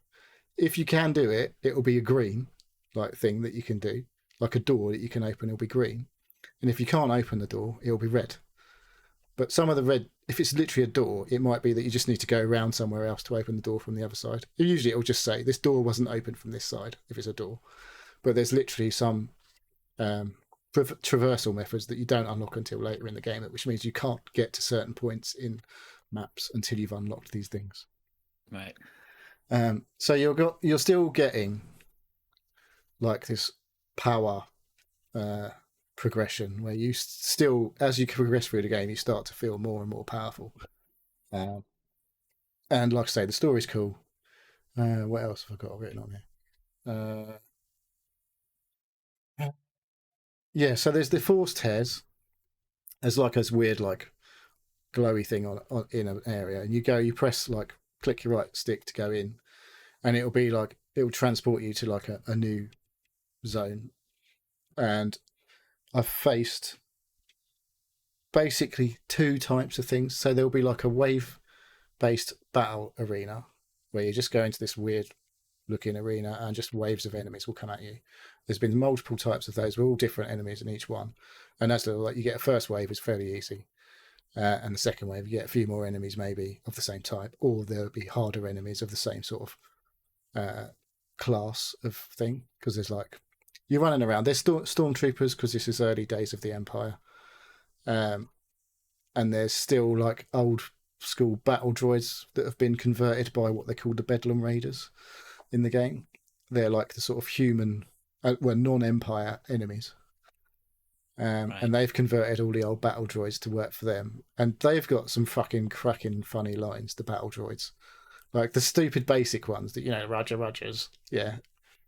if you can do it, it will be a green like thing that you can do, like a door that you can open, it'll be green. And if you can't open the door, it'll be red. But some of the red, if it's literally a door, it might be that you just need to go around somewhere else to open the door from the other side. Usually it'll just say, this door wasn't open from this side, if it's a door. But there's literally some traversal methods that you don't unlock until later in the game, which means you can't get to certain points in maps until you've unlocked these things. Right. So you're still getting like this power progression where you still, as you progress through the game, you start to feel more and more powerful. And like I say, the story's cool. What else have I got written on here? Yeah, so there's the force tears. There's like this weird like glowy thing on in an area, and you press like click your right stick to go in, and it'll be like it'll transport you to like a new zone. And I've faced basically 2 types of things. So there'll be like a wave-based battle arena where you just go into this weird-looking arena and just waves of enemies will come at you. There's been multiple types of those. We're all different enemies in each one. And that's like you get a first wave is fairly easy. And the second wave, you get a few more enemies maybe of the same type, or there'll be harder enemies of the same sort of class of thing. Because there's like, you're running around. There's stormtroopers because this is early days of the Empire. And there's still like old school battle droids that have been converted by what they call the Bedlam Raiders in the game. They're like the sort of human, non-Empire enemies. And they've converted all the old battle droids to work for them. And they've got some fucking cracking funny lines, the battle droids. Like the stupid basic ones that, Roger Rogers. Yeah.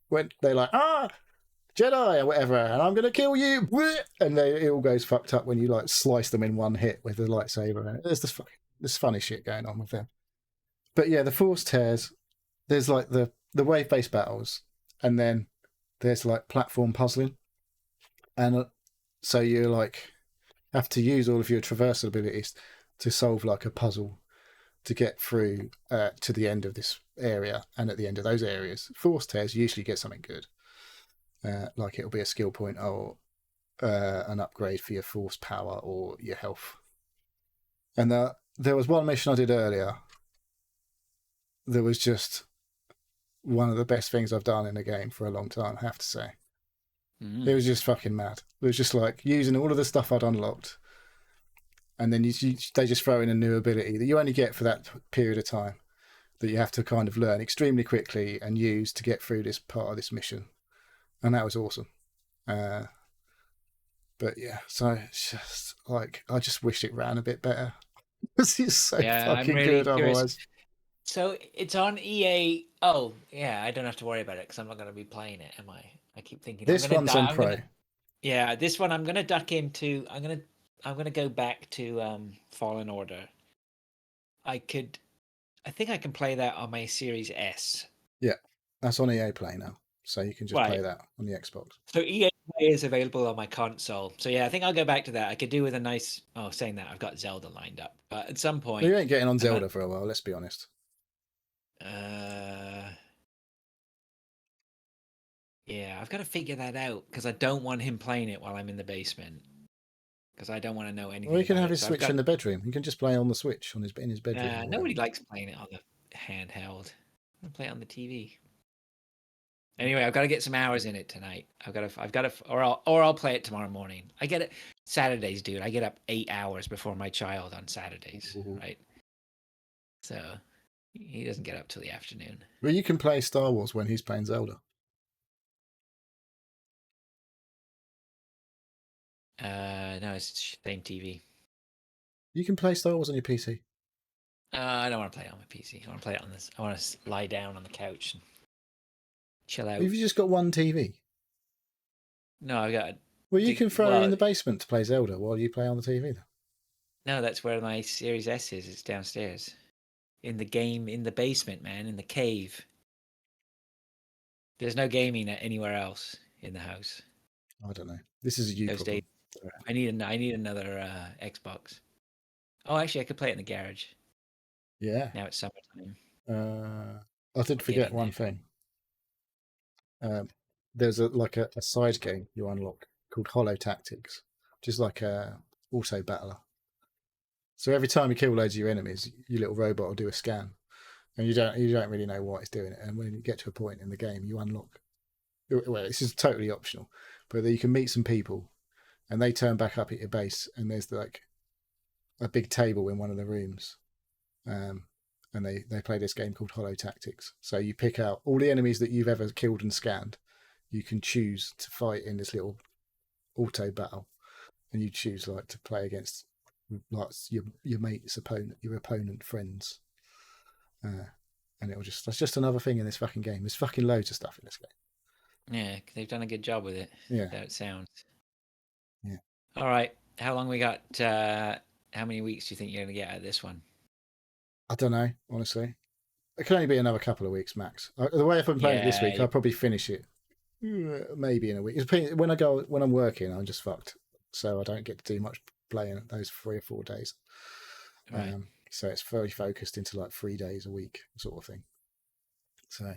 When they're like, Jedi or whatever, and I'm going to kill you. And it all goes fucked up when you like slice them in one hit with the lightsaber. And there's this funny shit going on with them. But yeah, the Force tears, there's like the wave-based battles, and then there's like platform puzzling. And so you like have to use all of your traversal abilities to solve like a puzzle to get through to the end of this area. And at the end of those areas, Force tears, you usually get something good. Like it'll be a skill point or an upgrade for your Force power or your health. And there was one mission I did earlier that was just one of the best things I've done in a game for a long time, I have to say. It was just fucking mad. It was just like using all of the stuff I'd unlocked, and then they just throw in a new ability that you only get for that period of time that you have to kind of learn extremely quickly and use to get through this part of this mission. And that was awesome. But yeah, so it's just like, I just wish it ran a bit better. Because it's so fucking good otherwise. So it's on EA. Oh, yeah, I don't have to worry about it because I'm not going to be playing it, am I? I keep thinking this one's on Pro. Yeah, this one I'm going to duck into. I'm going to go back to Fallen Order. I think I can play that on my Series S. Yeah, that's on EA Play now, so you can just play that on the Xbox. So EA Play is available on my console. So yeah, I think I'll go back to that. I could do with a nice. Oh, saying that, I've got Zelda lined up, but at some point you ain't getting on Zelda for a while. Let's be honest. Yeah, I've got to figure that out because I don't want him playing it while I'm in the basement. Because I don't want to know anything. Well, you can have his Switch in the bedroom. You can just play on the Switch in his bedroom. Nobody likes playing it on the handheld. I want to play it on the TV. Anyway, I've got to get some hours in it tonight. I've got to, or I'll play it tomorrow morning. I get it Saturdays, dude. I get up 8 hours before my child on Saturdays, right? So he doesn't get up till the afternoon. Well, you can play Star Wars when he's playing Zelda. No, it's the same TV. You can play Star Wars on your PC. I don't want to play it on my PC. I want to play it on this. I want to lie down on the couch and chill out. Have you just got one TV? No, I've got. Well, you can throw it in the basement to play Zelda while you play on the TV. Then. No, that's where my Series S is. It's downstairs, in the basement, man, in the cave. There's no gaming anywhere else in the house. I don't know. This is a you problem. I need another Xbox. Oh, actually, I could play it in the garage. Yeah. Now it's summertime. I did forget one thing. There's a side game you unlock called Hollow Tactics, which is like a auto battler. So every time you kill loads of your enemies, your little robot will do a scan, and you don't really know why it's doing it. And when you get to a point in the game, you unlock. Well, this is totally optional, but you can meet some people, and they turn back up at your base, and there's like a big table in one of the rooms, and they play this game called Hollow Tactics. So you pick out all the enemies that you've ever killed and scanned. You can choose to fight in this little auto battle, and you choose like to play against like your mate's opponent, your opponent friends, and that's just another thing in this fucking game. There's fucking loads of stuff in this game. Yeah, they've done a good job with it. Yeah, that it sounds. Yeah. All right, how long we got? How many weeks do you think you're gonna get out of this one? I don't know, honestly. It can only be another couple of weeks max. The way I've been playing it this week, I'll probably finish it maybe in a week. When I'm working, I'm just fucked, so I don't get to do much playing those 3 or 4 days. Right. So it's very focused into like 3 days a week sort of thing. So,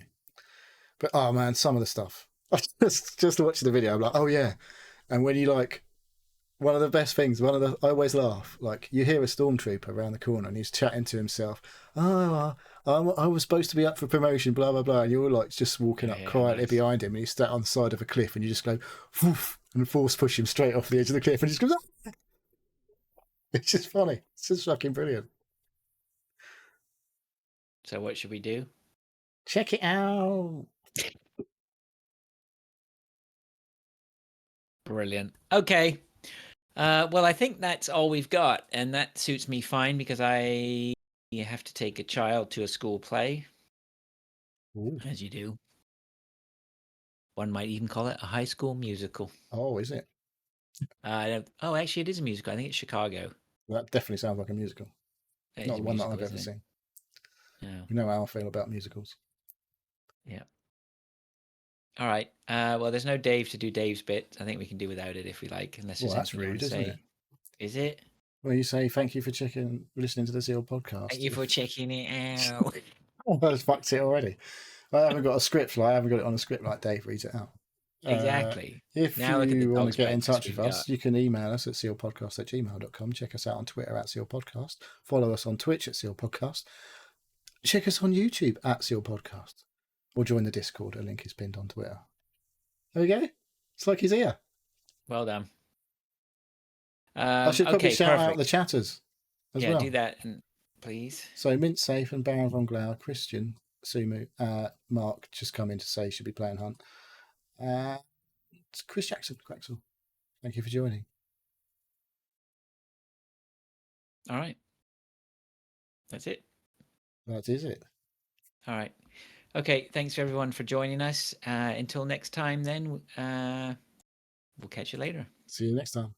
but oh man, some of the stuff. just watching the video, I'm like, oh yeah. And when you like, one of the best things, I always laugh. Like you hear a stormtrooper around the corner and he's chatting to himself. Oh, I was supposed to be up for promotion, blah blah blah. And you're like just walking up quietly behind him, and he's sat on the side of a cliff, and you just go, woof, and force push him straight off the edge of the cliff, and he just goes. Ah! It's just funny. It's just fucking brilliant. So what should we do? Check it out. Brilliant. Okay. Well, I think that's all we've got, and that suits me fine because I have to take a child to a school play, Ooh. as you do. One might even call it a high school musical. Oh, is it? Oh, actually, it is a musical. I think it's Chicago. That definitely sounds like a musical. It Not is a the one that musical, I've ever isn't it? seen. Yeah. You know how I feel about musicals. Yeah. All right. Well, there's no Dave to do Dave's bit. I think we can do without it if we like, unless Well, there's that's anything you want rude, to isn't say. it? Is it? Well, you say thank you for listening to the Seal Thank podcast. you for checking it out. Oh, I've fucked it already. I haven't got a script. I haven't got it on a script like Dave reads it out. Exactly. If Now look at the you want to dog's get in breakfast touch with we've us, got. you can email us at sealpodcast@gmail.com. Check us out on Twitter @sealpodcast. Follow us on Twitch @sealpodcast. Check us on YouTube @sealpodcast. Or join the Discord. A link is pinned on Twitter. There we go. It's like he's here. Well done. I should probably Okay, shout out perfect. the chatters as Yeah, well. do that, please. So Mint Safe and Baron von Glauer, Christian, Sumu, Mark just come in to say should be playing Hunt. It's Chris Jackson, Quaxel. Thank you for joining. All right. That's it. That is it. All right. Okay, thanks everyone for joining us. Until next time, then, we'll catch you later. See you next time.